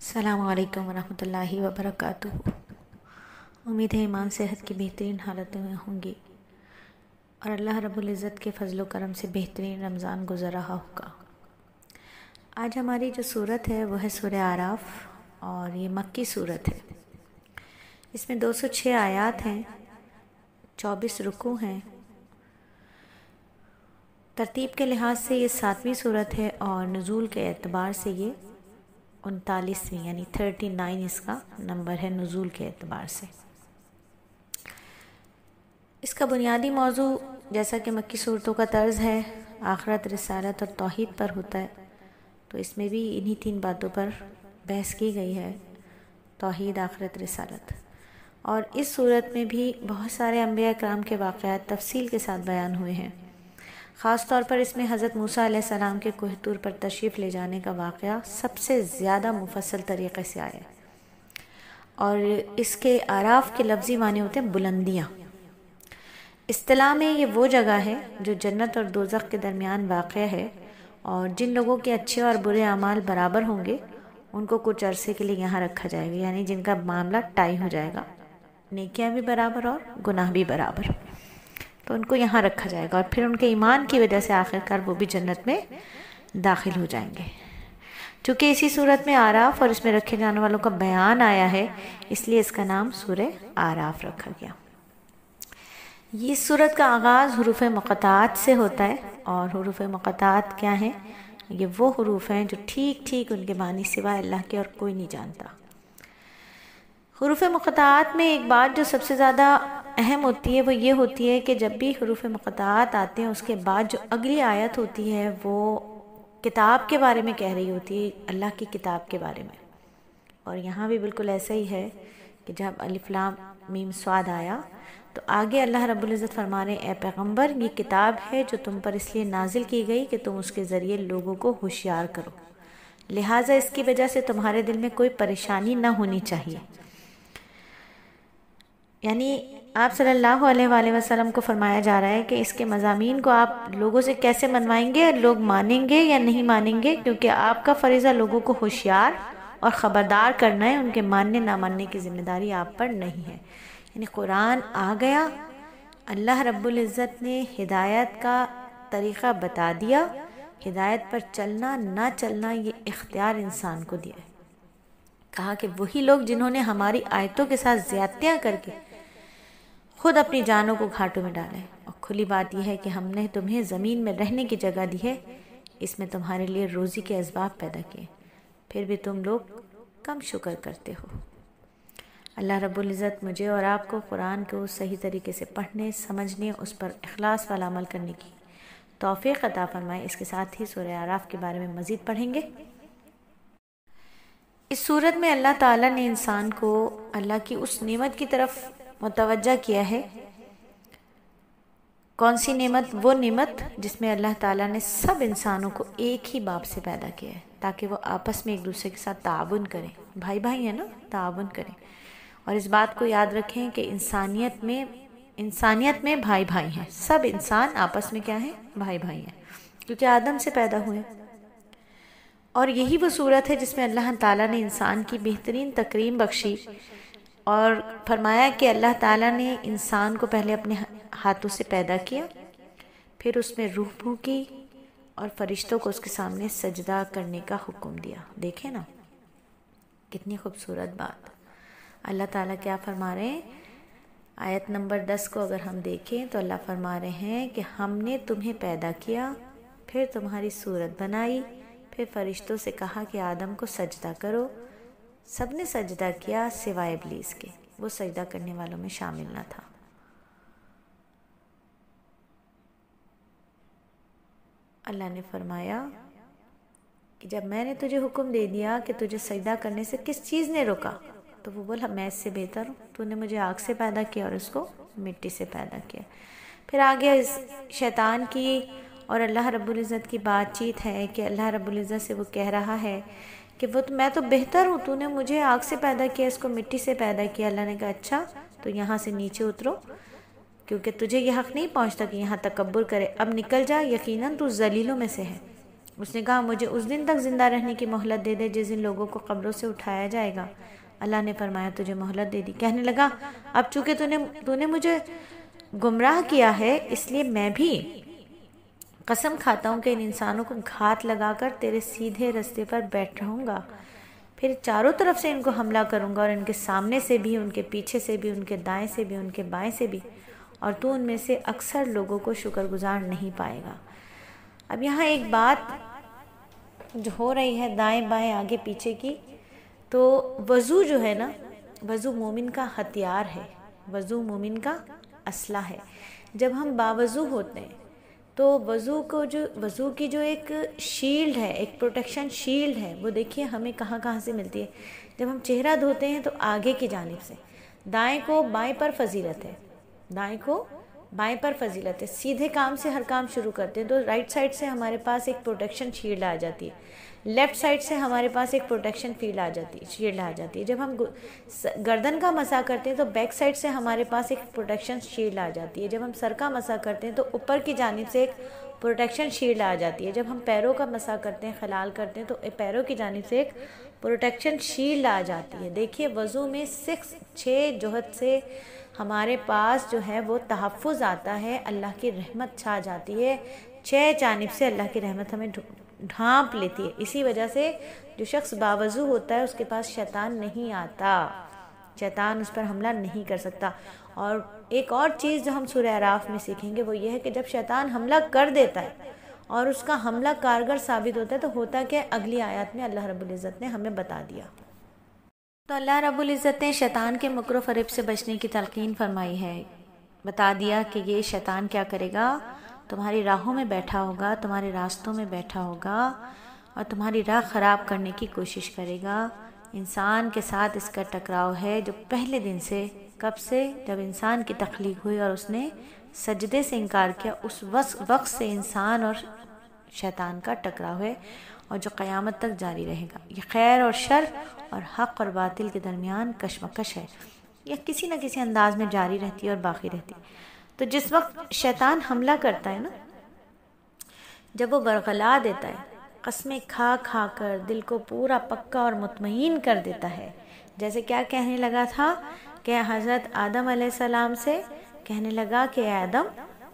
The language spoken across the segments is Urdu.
السلام علیکم ورحمۃ اللہ وبرکاتہ۔ امید ہے ایمان صحت کی بہترین حالتوں میں ہوں گی اور اللہ رب العزت کے فضل و کرم سے بہترین رمضان گزر رہا ہوگا۔ آج ہماری جو صورت ہے وہ ہے سورہ اعراف اور یہ مکی صورت ہے۔ اس میں 206 آیات ہیں، 24 رکوع ہیں۔ ترتیب کے لحاظ سے یہ 7ویں صورت ہے اور نزول کے اعتبار سے یہ 39ویں یعنی 39 اس کا نمبر ہے نزول کے اعتبار سے۔ اس کا بنیادی موضوع جیسا کہ مکی صورتوں کا طرز ہے آخرت، رسالت اور توحید پر ہوتا ہے، تو اس میں بھی انہی 3 باتوں پر بحث کی گئی ہے، توحید، آخرت، رسالت۔ اور اس صورت میں بھی بہت سارے انبیاء کرام کے واقعات تفصیل کے ساتھ بیان ہوئے ہیں۔ خاص طور پر اس میں حضرت موسیٰ علیہ السلام کے کوہ طور پر تشریف لے جانے کا واقعہ سب سے زیادہ مفصل طریقے سے آیا ہے، اور اس کے اعراف کے لفظی معنی ہوتے ہیں بلندیاں۔ اصطلاح میں یہ وہ جگہ ہے جو جنت اور دوزخ کے درمیان واقع ہے، اور جن لوگوں کے اچھے اور برے اعمال برابر ہوں گے ان کو کچھ عرصے کے لیے یہاں رکھا جائے گا، یعنی جن کا معاملہ ٹائی ہو جائے گا، نیکیاں بھی برابر اور گناہ بھی برابر، تو ان کو یہاں رکھا جائے گا، اور پھر ان کے ایمان کی وجہ سے آخرکار وہ بھی جنت میں داخل ہو جائیں گے۔ چونکہ اسی صورت میں اعراف اور اس میں رکھے جانے والوں کا بیان آیا ہے، اس لیے اس کا نام سورہ اعراف رکھا گیا۔ یہ صورت کا آغاز حروف مقطعات سے ہوتا ہے، اور حروف مقطعات کیا ہیں؟ یہ وہ حروف ہیں جو ٹھیک ٹھیک ان کے معنی سوائے اللہ کے اور کوئی نہیں جانتا۔ حروف مقطعات میں ایک بات جو سب سے زیادہ اہم ہوتی ہے وہ یہ ہوتی ہے کہ جب بھی حروف مقطعات آتے ہیں اس کے بعد جو اگلی آیت ہوتی ہے وہ کتاب کے بارے میں کہہ رہی ہوتی ہے، اللہ کی کتاب کے بارے میں۔ اور یہاں بھی بالکل ایسا ہی ہے کہ جب الف لام میم صاد آیا تو آگے اللہ رب العزت فرما رہے ہیں، اے پیغمبر یہ کتاب ہے جو تم پر اس لیے نازل کی گئی کہ تم اس کے ذریعے لوگوں کو ہوشیار کرو، لہٰذا اس کی وجہ سے تمہارے دل میں کوئی پریشانی نہ ہونی چاہیے۔ یعنی آپ صلی اللہ علیہ وآلہ وسلم کو فرمایا جا رہا ہے کہ اس کے مضامین کو آپ لوگوں سے کیسے منوائیں گے، لوگ مانیں گے یا نہیں مانیں گے، کیونکہ آپ کا فریضہ لوگوں کو ہوشیار اور خبردار کرنا ہے، ان کے ماننے نہ ماننے کی ذمہ داری آپ پر نہیں ہے۔ یعنی قرآن آ گیا، اللہ رب العزت نے ہدایت کا طریقہ بتا دیا، ہدایت پر چلنا نہ چلنا یہ اختیار انسان کو دیا ہے۔ کہا کہ وہی لوگ جنہوں نے ہماری آیتوں کے ساتھ زیادتیاں کر کے خود اپنی جانوں کو گھاٹوں میں ڈالا ہے، اور کھلی بات یہ ہے کہ ہم نے تمہیں زمین میں رہنے کی جگہ دی ہے، اس میں تمہارے لیے روزی کے اسباب پیدا کیے، پھر بھی تم لوگ کم شکر کرتے ہو۔ اللہ رب العزت مجھے اور آپ کو قرآن کو صحیح طریقے سے پڑھنے، سمجھنے، اس پر اخلاص والا عمل کرنے کی توفیق عطا فرمائے۔ اس کے ساتھ ہی سورہ اعراف کے بارے میں مزید پڑھیں گے۔ اس صورت میں اللہ تعالیٰ نے انسان کو اللہ کی اس نعمت کی طرف متوجہ کیا ہے۔ کون سی نعمت؟ وہ نعمت جس میں اللہ تعالیٰ نے سب انسانوں کو ایک ہی باپ سے پیدا کیا ہے، تاکہ وہ آپس میں ایک دوسرے کے ساتھ تعاون کریں، بھائی بھائی ہیں نا، تعاون کریں، اور اس بات کو یاد رکھیں کہ انسانیت میں بھائی بھائی ہیں، سب انسان آپس میں کیا ہیں؟ بھائی بھائی ہیں، کیونکہ آدم سے پیدا ہوئے۔ اور یہی وہ صورت ہے جس میں اللہ تعالیٰ نے انسان کی بہترین تکریم بخشی، اور فرمایا کہ اللہ تعالیٰ نے انسان کو پہلے اپنے ہاتھوں سے پیدا کیا، پھر اس میں روح پھونکی اور فرشتوں کو اس کے سامنے سجدہ کرنے کا حکم دیا۔ دیکھیں نا کتنی خوبصورت بات۔ اللہ تعالیٰ کیا فرما رہے ہیں؟ آیت نمبر 10 کو اگر ہم دیکھیں تو اللہ فرما رہے ہیں کہ ہم نے تمہیں پیدا کیا، پھر تمہاری صورت بنائی، پھر فرشتوں سے کہا کہ آدم کو سجدہ کرو، سب نے سجدہ کیا سوائے ابلیس کے، وہ سجدہ کرنے والوں میں شامل نہ تھا۔ اللہ نے فرمایا کہ جب میں نے تجھے حکم دے دیا کہ تجھے سجدہ کرنے سے کس چیز نے روکا، تو وہ بولا میں اس سے بہتر ہوں، تو نے مجھے آگ سے پیدا کیا اور اس کو مٹی سے پیدا کیا۔ پھر آگے اس شیطان کی اور اللہ رب العزت کی بات چیت ہے کہ اللہ رب العزت سے وہ کہہ رہا ہے کہ میں تو بہتر ہوں، تو نے مجھے آگ سے پیدا کیا، اس کو مٹی سے پیدا کیا۔ اللہ نے کہا اچھا تو یہاں سے نیچے اترو، کیونکہ تجھے یہ حق نہیں پہنچتا کہ یہاں تکبر کرے، اب نکل جا، یقیناً تو ذلیلوں میں سے ہے۔ اس نے کہا مجھے اس دن تک زندہ رہنے کی مہلت دے دے جس دن لوگوں کو قبروں سے اٹھایا جائے گا۔ اللہ نے فرمایا تجھے مہلت دے دی۔ کہنے لگا اب چونکہ تو نے مجھے گمراہ کیا ہے، اس لیے میں بھی قسم کھاتا ہوں کہ ان انسانوں کو گھات لگا کر تیرے سیدھے رستے پر بیٹھ رہوں گا، پھر چاروں طرف سے ان کو حملہ کروں گا، اور ان کے سامنے سے بھی، ان کے پیچھے سے بھی، ان کے دائیں سے بھی، ان کے بائیں سے بھی، اور تو ان میں سے اکثر لوگوں کو شکر گزار نہیں پائے گا۔ اب یہاں ایک بات جو ہو رہی ہے دائیں بائیں آگے پیچھے کی، تو وضو جو ہے نا، وضو مومن کا ہتھیار ہے، وضو مومن کا اسلحہ ہے۔ جب ہم باوضو ہوتے ہیں تو وضو کی جو ایک شیلڈ ہے، ایک پروٹیکشن شیلڈ ہے، وہ دیکھیے ہمیں کہاں کہاں سے ملتی ہے۔ جب ہم چہرہ دھوتے ہیں تو آگے کی جانب سے، دائیں کو بائیں پر فضیلت ہے، دائیں کو بائیں پر فضیلت ہے، سیدھے کام سے ہر کام شروع کرتے ہیں تو رائٹ سائڈ سے ہمارے پاس ایک پروٹیکشن شیلڈ آ جاتی ہے، لیفٹ سائڈ سے ہمارے پاس ایک پروٹیکشن شیلڈ آ جاتی ہے۔ جب ہم گردن کا مسح کرتے ہیں تو بیک سائڈ سے ہمارے پاس ایک پروٹیکشن شیلڈ آ جاتی ہے۔ جب ہم سر کا مسح کرتے ہیں تو اوپر کی جانب سے ایک پروٹیکشن شیلڈ آ جاتی ہے۔ جب ہم پیروں کا مسح کرتے ہیں، خلال کرتے ہیں، تو پیروں کی جانب سے ایک پروٹیکشن شیلڈ آ جاتی ہے۔ دیکھیے وضو میں 6 جہت سے ہمارے پاس جو ہے وہ تحفظ آتا ہے، اللہ کی رحمت چھا جاتی ہے، 6 جانب سے اللہ کی رحمت ہمیں ڈھانپ لیتی ہے۔ اسی وجہ سے جو شخص باوضو ہوتا ہے اس کے پاس شیطان نہیں آتا، شیطان اس پر حملہ نہیں کر سکتا۔ اور ایک اور چیز جو ہم سورہ اعراف میں سیکھیں گے وہ یہ ہے کہ جب شیطان حملہ کر دیتا ہے اور اس کا حملہ کارگر ثابت ہوتا ہے تو ہوتا کہ اگلی آیات میں اللہ رب العزت نے ہمیں بتا دیا۔ تو اللہ رب العزت نے شیطان کے مکر و فریب سے بچنے کی تلقین فرمائی ہے، بتا دیا کہ یہ شیطان کیا کرے گا، تمہاری راہوں میں بیٹھا ہوگا، تمہارے راستوں میں بیٹھا ہوگا اور تمہاری راہ خراب کرنے کی کوشش کرے گا۔ انسان کے ساتھ اس کا ٹکراؤ ہے جو پہلے دن سے، کب سے؟ جب انسان کی تخلیق ہوئی اور اس نے سجدے سے انکار کیا، اس وقت سے انسان اور شیطان کا ٹکراؤ ہے اور جو قیامت تک جاری رہے گا۔ یہ خیر اور شر اور حق اور باطل کے درمیان کشمکش ہے، یہ کسی نہ کسی انداز میں جاری رہتی ہے اور باقی رہتی ہے۔ تو جس وقت شیطان حملہ کرتا ہے نا، جب وہ برغلا دیتا ہے، قسمیں کھا کھا کر دل کو پورا پکا اور مطمئن کر دیتا ہے، جیسے کیا کہنے لگا تھا کہ حضرت آدم علیہ السلام سے کہنے لگا کہ اے آدم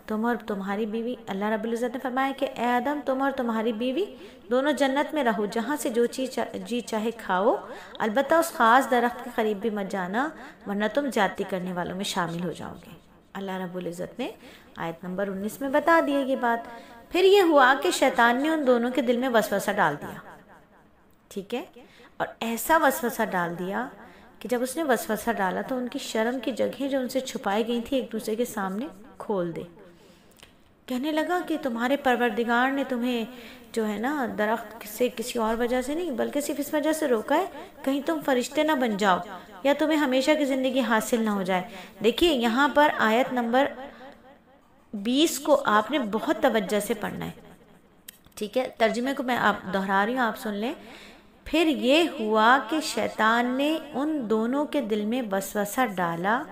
تم اور تمہاری بیوی، اللہ رب العزت نے فرمایا کہ اے آدم تم اور تمہاری بیوی دونوں جنت میں رہو، جہاں سے جو چیز جی چاہے کھاؤ، البتہ اس خاص درخت کے قریب بھی مت جانا ورنہ تم زیادتی کرنے والوں میں شامل ہو جاؤ گے۔ اللہ رب العزت نے آیت نمبر 19 میں بتا دی یہ بات۔ پھر یہ ہوا کہ شیطان نے ان دونوں کے دل میں وسوسہ ڈال دیا، ٹھیک ہے، اور ایسا وسوسہ ڈال دیا کہ جب اس نے وسوسہ ڈالا تو ان کی شرم کی جگہیں جو ان سے چھپائی گئی تھی ایک دوسرے کے سامنے کھول دے۔ کہنے لگا کہ تمہارے پروردگار نے تمہیں جو ہے نا درخت سے کسی اور وجہ سے نہیں بلکہ صرف اس وجہ سے روکا ہے کہیں تم فرشتے نہ بن جاؤ یا تمہیں ہمیشہ کی زندگی حاصل نہ ہو جائے۔ دیکھیے یہاں پر آیت نمبر 20 کو آپ نے بہت توجہ سے پڑھنا ہے، ٹھیک ہے، ترجمے کو میں آپ دہرا رہی ہوں، آپ سن لیں۔ پھر یہ ہوا کہ شیطان نے ان دونوں کے دل میں وسوسہ ڈالا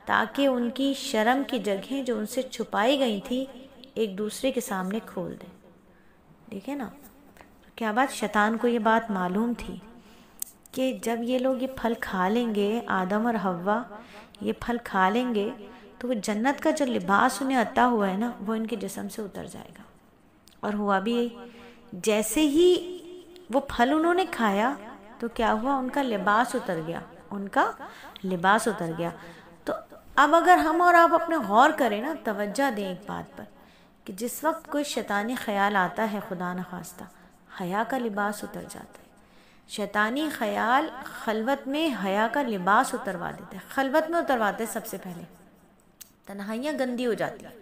تاکہ ان کی شرم کی جگہیں جو ان سے چھپائی گئی تھی ایک دوسرے کے سامنے کھول دیں۔ دیکھیں نا کیا بات، شیطان کو یہ بات معلوم تھی کہ جب یہ لوگ یہ پھل کھا لیں گے، آدم اور حوا یہ پھل کھا لیں گے تو وہ جنت کا جو لباس انہیں عطا ہوا ہے نا وہ ان کے جسم سے اتر جائے گا۔ اور ہوا بھی یہی، جیسے ہی وہ پھل انہوں نے کھایا تو کیا ہوا، ان کا لباس اتر گیا، ان کا لباس اتر گیا۔ تو اب اگر ہم اور آپ اپنے غور کریں نا، توجہ دیں ایک بات پر کہ جس وقت کوئی شیطانی خیال آتا ہے خدا نخواستہ، حیا کا لباس اتر جاتا ہے۔ شیطانی خیال خلوت میں حیا کا لباس اتروا دیتا ہے، خلوت میں اترواتے ہیں، سب سے پہلے تنہائیاں گندی ہو جاتی ہیں،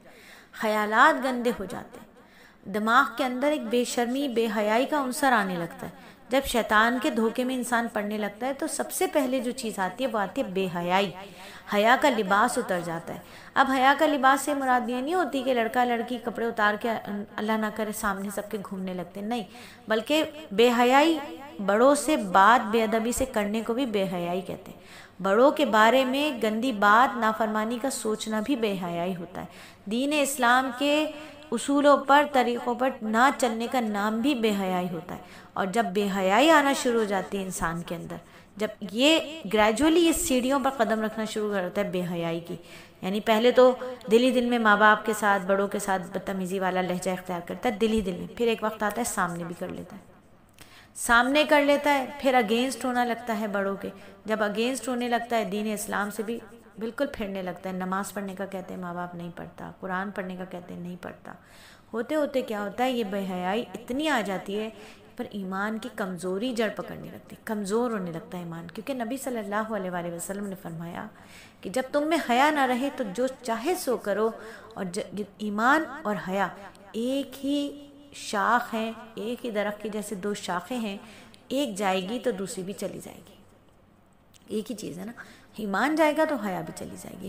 خیالات گندے ہو جاتے ہیں، دماغ کے اندر ایک بے شرمی بے حیائی کا عنصر آنے لگتا ہے۔ جب شیطان کے دھوکے میں انسان پڑنے لگتا ہے تو سب سے پہلے جو چیز آتی ہے وہ آتی ہے بے حیائی، حیا کا لباس اتر جاتا ہے۔ اب حیا کا لباس سے مراد یہ نہیں ہوتی کہ لڑکا لڑکی کپڑے اتار کے اللہ نہ کرے سامنے سب کے گھومنے لگتے، نہیں، بلکہ بے حیائی، بڑوں سے بات بے ادبی سے کرنے کو بھی بے حیائی کہتے ہیں۔ بڑوں کے بارے میں گندی بات، نافرمانی کا سوچنا بھی بے حیائی ہوتا ہے۔ دین اسلام کے اصولوں پر طریقوں پر نہ چلنے کا نام بھی بے حیائی ہوتا ہے. اور جب بے حیائی آنا شروع ہو جاتی ہے انسان کے اندر، جب یہ گریجولی اس سیڑھیوں پر قدم رکھنا شروع کرتا ہے بے حیائی کی، یعنی پہلے تو دل ہی دل میں ماں باپ کے ساتھ، بڑوں کے ساتھ بدتمیزی والا لہجہ اختیار کرتا ہے دل ہی دل میں، پھر ایک وقت آتا ہے سامنے بھی کر لیتا ہے، سامنے کر لیتا ہے، پھر اگینسٹ ہونا لگتا ہے بڑوں کے. جب اگینسٹ ہونے لگتا ہے دین اسلام سے بھی بالکل پھرنے لگتا ہے. نماز پڑھنے کا کہتے ہیں ماں باپ نہیں پڑھتا، قرآن پڑھنے کا کہتے ہیں نہیں پڑھتا. ہوتے ہوتے کیا ہوتا ہے، یہ بے حیائی اتنی آ جاتی ہے پر ایمان کی کمزوری جڑ پکڑنے لگتی ہے، کمزور ہونے لگتا ہے ایمان. کیونکہ نبی صلی اللہ علیہ وآلہ وسلم نے فرمایا کہ جب تم میں حیا نہ رہے تو جو چاہے سو کرو. اور ایمان اور حیا ایک ہی شاخ ہیں، ایک ہی درخت کی جیسے دو شاخیں ہیں، ایک جائے گی تو دوسری بھی چلی جائے گی. ایک ہی چیز ہے نا، ایمان جائے گا تو حیا بھی چلی جائے گی،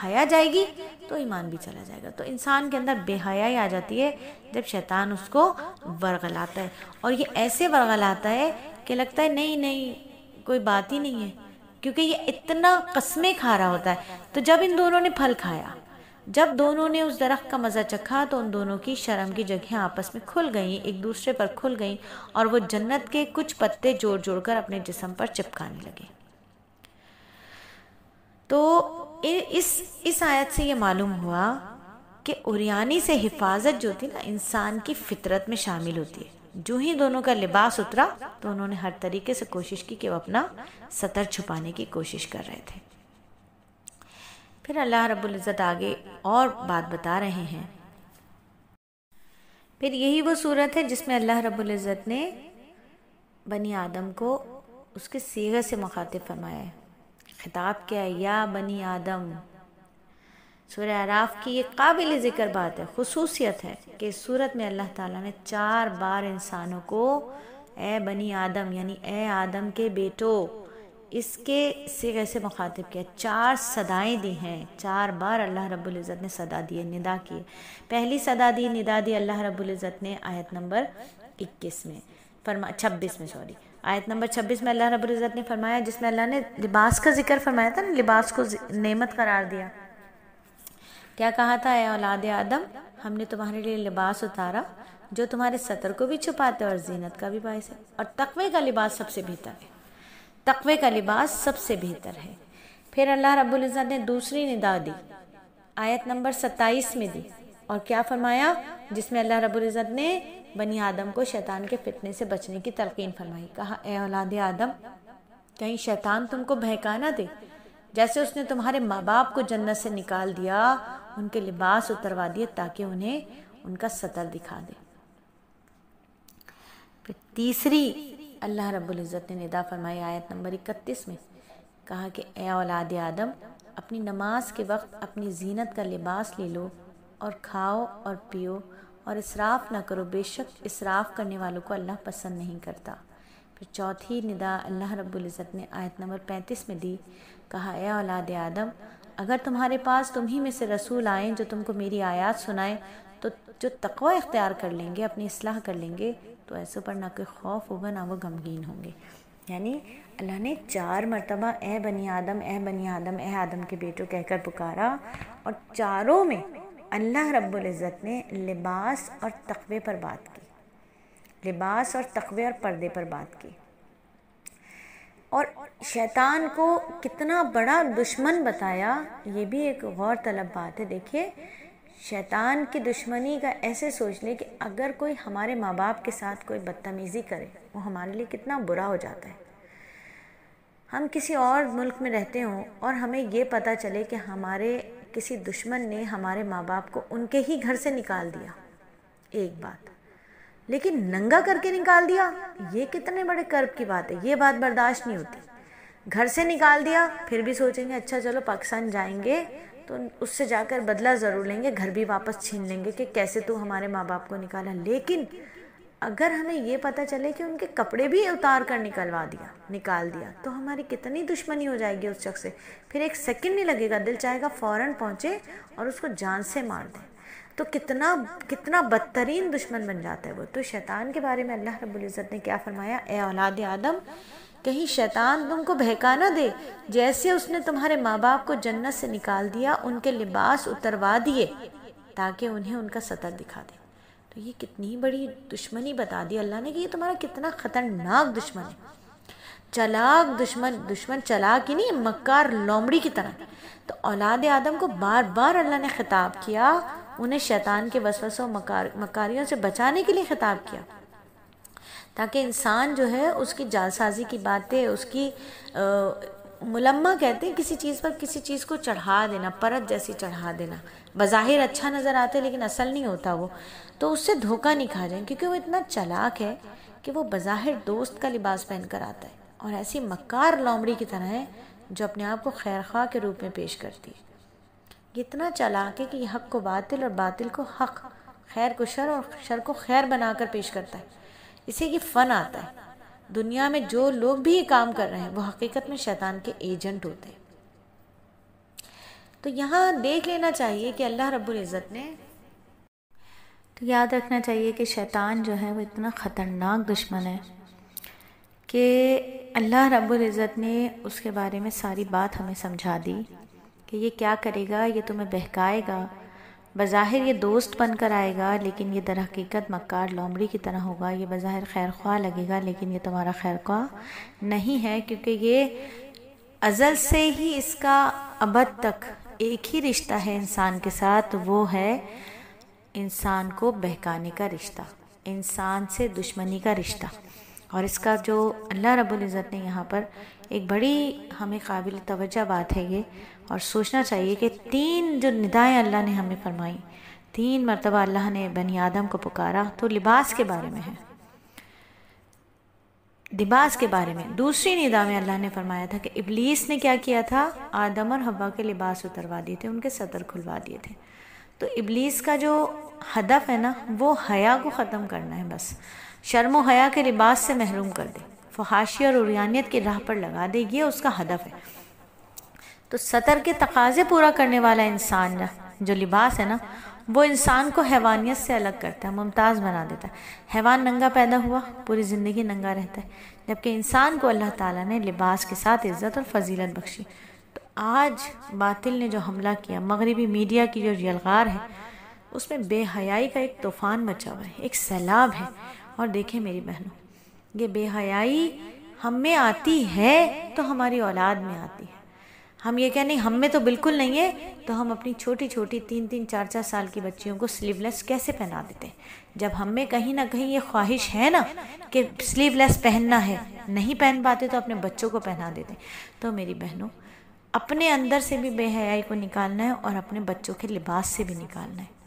حیا جائے گی تو ایمان بھی چلا جائے گا. تو انسان کے اندر بے حیائی آ جاتی ہے جب شیطان اس کو ورغلاتا ہے. اور یہ ایسے ورغلاتا ہے کہ لگتا ہے نہیں کوئی بات ہی نہیں ہے، کیونکہ یہ اتنا قسمیں کھا رہا ہوتا ہے. تو جب ان دونوں نے پھل کھایا، جب دونوں نے اس درخت کا مزہ چکھا، تو ان دونوں کی شرم کی جگہیں آپس میں کھل گئیں، ایک دوسرے پر کھل گئیں، اور وہ جنت کے کچھ پتے جوڑ جوڑ کر اپنے جسم پر چپکانے لگے. تو اس آیت سے یہ معلوم ہوا کہ عریانی سے حفاظت جو تھی نا انسان کی فطرت میں شامل ہوتی ہے. جو ہی دونوں کا لباس اترا تو انہوں نے ہر طریقے سے کوشش کی کہ وہ اپنا ستر چھپانے کی کوشش کر رہے تھے. پھر اللہ رب العزت آگے اور بات بتا رہے ہیں. پھر یہی وہ صورت ہے جس میں اللہ رب العزت نے بنی آدم کو اس کے صیغے سے مخاطب فرمایا ہے. خطاب کیا ہے، یا بنی آدم. سورہ اعراف کی یہ قابل ذکر بات ہے، خصوصیت ہے کہ اس صورت میں اللہ تعالیٰ نے 4 بار انسانوں کو اے بنی آدم یعنی اے آدم کے بیٹو اس کے صیغے سے مخاطب کیا. 4 صدائیں دی ہیں، 4 بار اللہ رب العزت نے صدا دی ہے، ندا کی ہے. پہلی صدا دی، ندا دی اللہ رب العزت نے آیت نمبر 26 میں آیت نمبر 26 میں اللہ رب العزت نے فرمایا، جس میں اللہ نے لباس کا ذکر فرمایا تھا نا، لباس کو نعمت قرار دیا. کیا کہا تھا، اے اولاد آدم ہم نے تمہارے لیے لباس اتارا جو تمہارے ستر کو بھی چھپاتے اور زینت کا بھی باعث ہے، اور تقوی کا لباس سب سے بہتر ہے. تقوی کا لباس سب سے بہتر ہے. پھر اللہ رب العزت نے دوسری ندا دی، آیت نمبر 27 میں دی، اور کیا فرمایا، جس میں اللہ رب العزت نے بنی آدم کو شیطان کے فتنے سے بچنے کی تلقین فرمائی. کہا اے اولاد آدم کہیں شیطان تم کو بہکا نہ دے، جیسے اس نے تمہارے ماں باپ کو جنت سے نکال دیا، ان کے لباس اتروا دیے تاکہ انہیں ان کا ستر دکھا دے. پھر تیسری اللہ رب العزت نے ندا فرمائی آیت نمبر 31 میں. کہا کہ اے اولاد آدم اپنی نماز کے وقت اپنی زینت کا لباس لے لو اور کھاؤ اور پیو اور اسراف نہ کرو، بے شک اسراف کرنے والوں کو اللہ پسند نہیں کرتا. پھر چوتھی ندا اللہ رب العزت نے آیت نمبر 35 میں دی. کہا اے اولاد آدم اگر تمہارے پاس تم ہی میں سے رسول آئیں جو تم کو میری آیات سنائیں تو جو تقوی اختیار کر لیں گے، اپنی اصلاح کر لیں گے، تو ایسے پر نہ کوئی خوف ہوگا نہ وہ غمگین ہوں گے. یعنی اللہ نے 4 مرتبہ اے بنی آدم اے بنی آدم اے آدم کے بیٹو کہہ کر پکارا، اور چاروں میں اللہ رب العزت نے لباس اور تقوی پر بات کی، لباس اور تقوی اور پردے پر بات کی. اور شیطان کو کتنا بڑا دشمن بتایا، یہ بھی ایک غور طلب بات ہے. دیکھیے شیطان کی دشمنی کا ایسے سوچ لیں کہ اگر کوئی ہمارے ماں باپ کے ساتھ کوئی بدتمیزی کرے وہ ہمارے لیے کتنا برا ہو جاتا ہے. ہم کسی اور ملک میں رہتے ہوں اور ہمیں یہ پتہ چلے کہ ہمارے کسی دشمن نے ہمارے ماں باپ کو ان کے ہی گھر سے نکال دیا، ایک بات، لیکن ننگا کر کے نکال دیا، یہ کتنے بڑے کرب کی بات ہے. یہ بات برداشت نہیں ہوتی. گھر سے نکال دیا پھر بھی سوچیں گے اچھا چلو پاکستان جائیں گے تو اس سے جا کر بدلہ ضرور لیں گے، گھر بھی واپس چھین لیں گے کہ کیسے تو ہمارے ماں باپ کو نکالا. لیکن اگر ہمیں یہ پتہ چلے کہ ان کے کپڑے بھی اتار کر نکال دیا تو ہماری کتنی دشمنی ہو جائے گی اس شخص سے. پھر ایک سیکنڈ نہیں لگے گا، دل چاہے گا فوراً پہنچے اور اس کو جان سے مار دیں. تو کتنا بدترین دشمن بن جاتا ہے وہ. تو شیطان کے بارے میں اللہ رب العزت نے کیا فرمایا، اے اولاد آدم کہیں شیطان تم کو بہکا نہ دے، جیسے اس نے تمہارے ماں باپ کو جنت سے نکال دیا، ان کے لباس اتروا دیے تاکہ انہیں ان کا سطر دکھا دیں۔ تو یہ کتنی بڑی دشمنی بتا دی اللہ نے کہ یہ تمہارا کتنا خطرناک دشمن ہے، چلاک دشمن چلاک ہی نہیں، مکار لومڑی کی طرح۔ تو اولاد آدم کو بار بار اللہ نے خطاب کیا، انہیں شیطان کے وسوسوں مکاریوں سے بچانے کے لیے خطاب کیا، تاکہ انسان جو ہے اس کی جعلسازی کی باتیں، اس کی ملمہ کہتے ہیں کسی چیز پر کسی چیز کو چڑھا دینا، پرت جیسی چڑھا دینا، بظاہر اچھا نظر آتے لیکن اصل نہیں ہوتا وہ، تو اس سے دھوکہ نہیں کھا جائیں، کیونکہ وہ اتنا چلاک ہے کہ وہ بظاہر دوست کا لباس پہن کر آتا ہے اور ایسی مکار لومڑی کی طرح ہے جو اپنے آپ کو خیرخواہ کے روپ میں پیش کرتی ہے۔ یہ اتنا چلاک ہے کہ یہ حق کو باطل اور باطل کو حق، خیر کو شر اور شر کو خیر بنا کر پیش کرتا ہے۔ اسے یہ فن آتا ہے۔ دنیا میں جو لوگ بھی یہ کام کر رہے ہیں وہ حقیقت میں شیطان کے ایجنٹ ہوتے ہیں۔ تو یہاں دیکھ لینا چاہیے کہ اللہ رب العزت نے، تو یاد رکھنا چاہیے کہ شیطان جو ہے وہ اتنا خطرناک دشمن ہے کہ اللہ رب العزت نے اس کے بارے میں ساری بات ہمیں سمجھا دی کہ یہ کیا کرے گا، یہ تمہیں بہکائے گا، بظاہر یہ دوست بن کر آئے گا لیکن یہ در حقیقت مکار لومڑی کی طرح ہوگا، یہ بظاہر خیر خواہ لگے گا لیکن یہ تمہارا خیر خواہ نہیں ہے، کیونکہ یہ ازل سے ہی اس کا ابد تک ایک ہی رشتہ ہے انسان کے ساتھ، وہ ہے انسان کو بہکانے کا رشتہ، انسان سے دشمنی کا رشتہ۔ اور اس کا جو اللہ رب العزت نے یہاں پر ایک بڑی ہمیں قابل توجہ بات ہے یہ، اور سوچنا چاہیے کہ 3 جو ندائیں اللہ نے ہمیں فرمائی، 3 مرتبہ اللہ نے بنی آدم کو پکارا تو لباس کے بارے میں ہے، لباس کے بارے میں۔ دوسری ندا میں اللہ نے فرمایا تھا کہ ابلیس نے کیا کیا تھا، آدم اور حوا کے لباس اتروا دیے تھے، ان کے سطر کھلوا دیے تھے۔ تو ابلیس کا جو ہدف ہے نا وہ حیا کو ختم کرنا ہے، بس شرم و حیا کے لباس سے محروم کر دے، فحاشی اور عریانیت کی راہ پر لگا دے، یہ اس کا ہدف ہے۔ تو سطر کے تقاضے پورا کرنے والا انسان جو لباس ہے نا وہ انسان کو حیوانیت سے الگ کرتا ہے، ممتاز بنا دیتا ہے۔ حیوان ننگا پیدا ہوا، پوری زندگی ننگا رہتا ہے، جبکہ انسان کو اللہ تعالیٰ نے لباس کے ساتھ عزت اور فضیلت بخشی۔ تو آج باطل نے جو حملہ کیا، مغربی میڈیا کی جو یلغار ہے، اس میں بے حیائی کا ایک طوفان مچا ہوا ہے، ایک سیلاب ہے۔ اور دیکھیں میری بہنوں، یہ بے حیائی ہم میں آتی ہے تو ہماری اولاد میں آتی ہے۔ ہم یہ کہیں نہیں ہم میں تو بالکل نہیں ہے، تو ہم اپنی چھوٹی چھوٹی 3-3 4-4 سال کی بچیوں کو سلیو لیس کیسے پہنا دیتے ہیں؟ جب ہم میں کہیں نہ کہیں یہ خواہش ہے نا کہ سلیو لیس پہننا ہے، نہیں پہن پاتے تو اپنے بچوں کو پہنا دیتے ہیں۔ تو میری بہنوں، اپنے اندر سے بھی بے حیائی کو نکالنا ہے اور اپنے بچوں کے لباس سے بھی نکالنا ہے۔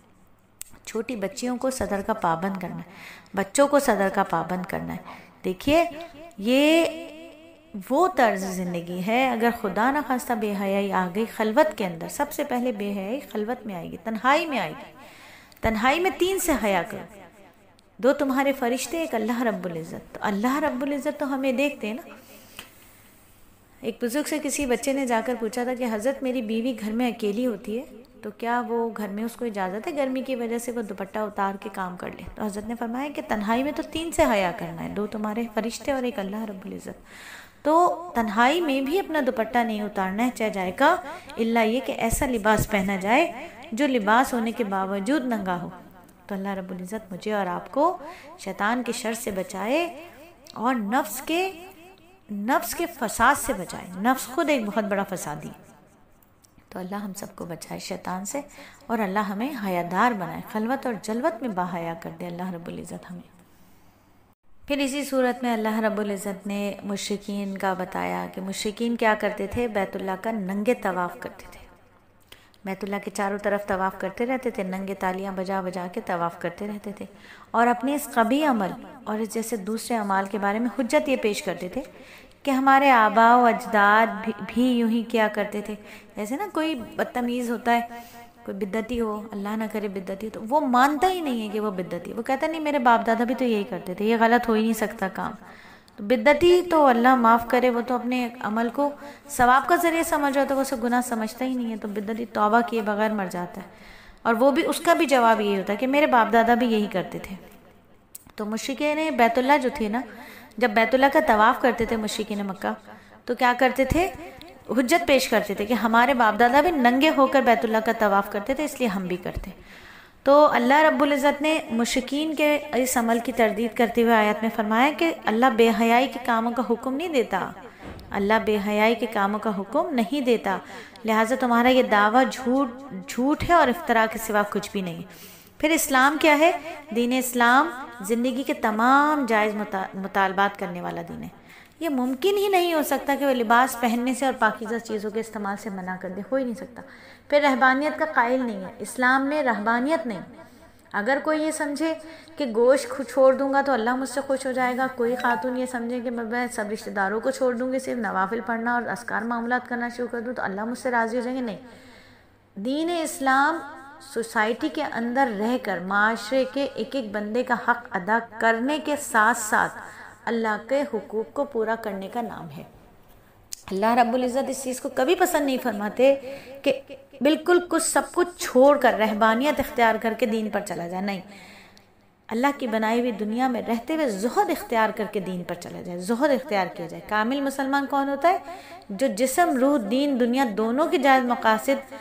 چھوٹی بچیوں کو صدر کا پابند کرنا ہے، بچوں کو صدر کا پابند کرنا ہے۔ دیکھیے یہ وہ طرز زندگی ہے، اگر خدا نہ خواستہ بے حیائی آ گئی خلوت کے اندر، سب سے پہلے بے حیائی خلوت میں آئے گی، تنہائی میں آئے گی۔ تنہائی میں 3 سے حیا کرو، 2 تمہارے فرشتے، ایک اللہ رب العزت۔ تو اللہ رب العزت تو ہمیں دیکھتے ہیں نا۔ ایک بزرگ سے کسی بچے نے جا کر پوچھا تھا کہ حضرت میری بیوی گھر میں اکیلی ہوتی ہے تو کیا وہ گھر میں اس کو اجازت ہے گرمی کی وجہ سے وہ دوپٹہ اتار کے کام کر لے؟ تو حضرت نے فرمایا کہ تنہائی میں تو 3 سے حیا کرنا ہے، 2 تمہارے فرشتے اور ایک اللہ رب العزت۔ تو تنہائی میں بھی اپنا دوپٹہ نہیں اتارنا ہے، چاہے جائے گا الا یہ کہ ایسا لباس پہنا جائے جو لباس ہونے کے باوجود ننگا ہو۔ تو اللہ رب العزت مجھے اور آپ کو شیطان کے شر سے بچائے اور نفس کے فساد سے بچائے۔ نفس خود ایک بہت بڑا فسادی ہے، تو اللہ ہم سب کو بچائے شیطان سے، اور اللہ ہمیں حیادار بنائے، خلوت اور جلوت میں باحیا کر دے اللہ رب العزت ہمیں۔ پھر اسی صورت میں اللہ رب العزت نے مشرکین کا بتایا کہ مشرکین کیا کرتے تھے، بیت اللہ کا ننگے طواف کرتے تھے، بیت اللہ کے چاروں طرف طواف کرتے رہتے تھے، ننگے تالیاں بجا بجا کے طواف کرتے رہتے تھے، اور اپنے اس قبیح عمل اور اس جیسے دوسرے اعمال کے بارے میں حجت یہ پیش کرتے تھے کہ ہمارے آباء و اجداد بھی یوں ہی کیا کرتے تھے۔ جیسے نا کوئی بدتمیز ہوتا ہے، کوئی بدعتی ہو، اللہ نہ کرے بدعتی، تو وہ مانتا ہی نہیں ہے کہ وہ بدعتی، وہ کہتا نہیں میرے باپ دادا بھی تو یہی کرتے تھے، یہ غلط ہو ہی نہیں سکتا کام۔ تو بدعتی تو اللہ معاف کرے، وہ تو اپنے عمل کو ثواب کا ذریعہ سمجھ رہا تھا، وہ اسے گناہ سمجھتا ہی نہیں ہے، تو بدعتی توبہ کیے بغیر مر جاتا ہے، اور وہ بھی اس کا بھی جواب یہی ہوتا ہے کہ میرے باپ دادا بھی یہی کرتے تھے۔ تو مشرکین بیت اللہ جو تھے نا، جب بیت اللہ کا طواف کرتے تھے مشرکین مکہ، تو کیا کرتے تھے، حجت پیش کرتے تھے کہ ہمارے باپ دادا بھی ننگے ہو کر بیت اللہ کا طواف کرتے تھے، اس لیے ہم بھی کرتے۔ تو اللہ رب العزت نے مشرکین کے اس عمل کی تردید کرتے ہوئے آیت میں فرمایا کہ اللہ بے حیائی کے کاموں کا حکم نہیں دیتا، اللہ بے حیائی کے کاموں کا حکم نہیں دیتا، لہٰذا تمہارا یہ دعویٰ جھوٹ ہے اور افتراء کے سوا کچھ بھی نہیں۔ پھر اسلام کیا ہے؟ دین اسلام زندگی کے تمام جائز مطالبات کرنے والا دین ہے۔ یہ ممکن ہی نہیں ہو سکتا کہ وہ لباس پہننے سے اور پاکیزہ چیزوں کے استعمال سے منع کر دے، ہو ہی نہیں سکتا۔ پھر رہبانیت کا قائل نہیں ہے، اسلام میں رہبانیت نہیں۔ اگر کوئی یہ سمجھے کہ گوشت چھوڑ دوں گا تو اللہ مجھ سے خوش ہو جائے گا، کوئی خاتون یہ سمجھے کہ میں سب رشتہ داروں کو چھوڑ دوں گی، صرف نوافل پڑھنا اور اذکار معاملات کرنا شروع کر دوں تو اللہ مجھ سے راضی ہو جائیں گے، نہیں۔ دین اسلام سوسائٹی کے اندر رہ کر معاشرے کے ایک ایک بندے کا حق ادا کرنے کے ساتھ ساتھ اللہ کے حقوق کو پورا کرنے کا نام ہے۔ اللہ رب العزت اس چیز کو کبھی پسند نہیں فرماتے کہ بالکل سب کچھ چھوڑ کر رہبانیت اختیار کر کے دین پر چلا جائے، نہیں۔ اللہ کی بنائی ہوئی دنیا میں رہتے ہوئے زہد اختیار کر کے دین پر چلا جائے، زہد اختیار کیا جائے۔ کامل مسلمان کون ہوتا ہے؟ جو جسم، روح، دین، دنیا دونوں کی جائز مقاصد،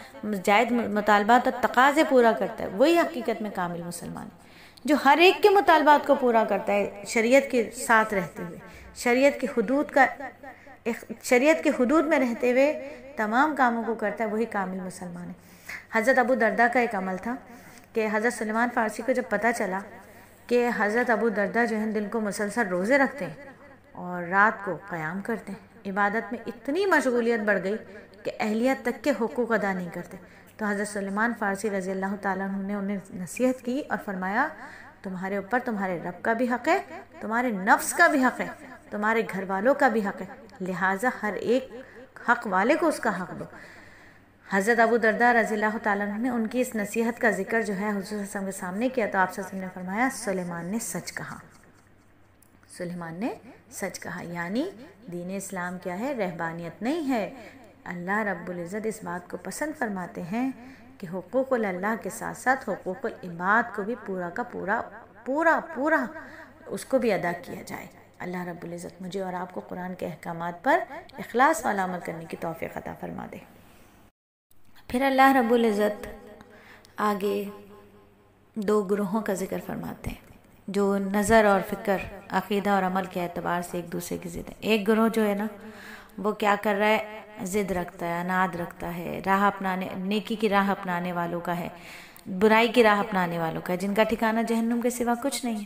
جائز مطالبات اور تقاضے پورا کرتا ہے، وہی حقیقت میں کامل مسلمان ہے۔ جو ہر ایک کے مطالبات کو پورا کرتا ہے شریعت کے ساتھ رہتے ہوئے، شریعت کے حدود میں رہتے ہوئے تمام کاموں کو کرتا ہے، وہی کامل مسلمان ہے۔ حضرت ابو دردہ کا ایک عمل تھا کہ حضرت سلمان فارسی کو جب پتہ چلا کہ حضرت ابو دردہ جو ہیں دن کو مسلسل روزے رکھتے ہیں اور رات کو قیام کرتے ہیں، عبادت میں اتنی مشغولیت بڑھ گئی کہ اہلیت تک کے حقوق ادا نہیں کرتے، تو حضرت سلمان فارسی رضی اللہ تعالیٰ عنہ نے انہیں نصیحت کی اور فرمایا تمہارے اوپر تمہارے رب کا بھی حق ہے، تمہارے نفس کا بھی حق ہے، تمہارے گھر والوں کا بھی حق ہے، لہٰذا ہر ایک حق والے کو اس کا حق دو۔ حضرت ابو دردہ رضی اللہ تعالیٰ عنہ نے ان کی اس نصیحت کا ذکر جو ہے حضور صلی اللہ علیہ وسلم کے سامنے کیا تو آپ صلی اللہ علیہ وسلم نے فرمایا سلیمان نے سچ کہا، سلیمان نے سچ کہا، یعنی دین اسلام کیا ہے؟ رہبانیت نہیں ہے۔ اللہ رب العزت اس بات کو پسند فرماتے ہیں کہ حقوق اللہ کے ساتھ ساتھ حقوق العباد کو بھی پورا اس کو بھی ادا کیا جائے۔ اللہ رب العزت مجھے اور آپ کو قرآن کے احکامات پر اخلاص والا عمل کرنے کی توفیق عطا فرما دے۔ پھر اللہ رب العزت آگے دو گروہوں کا ذکر فرماتے ہیں جو نظر اور فکر، عقیدہ اور عمل کے اعتبار سے ایک دوسرے کی ضد ہے۔ ایک گروہ جو ہے نا وہ کیا کر رہا ہے؟ ضد رکھتا ہے، عناد رکھتا ہے، نیکی کی راہ اپنانے والوں کا ہے، برائی کی راہ اپنانے والوں کا ہے، جن کا ٹھکانہ جہنم کے سوا کچھ نہیں ہے۔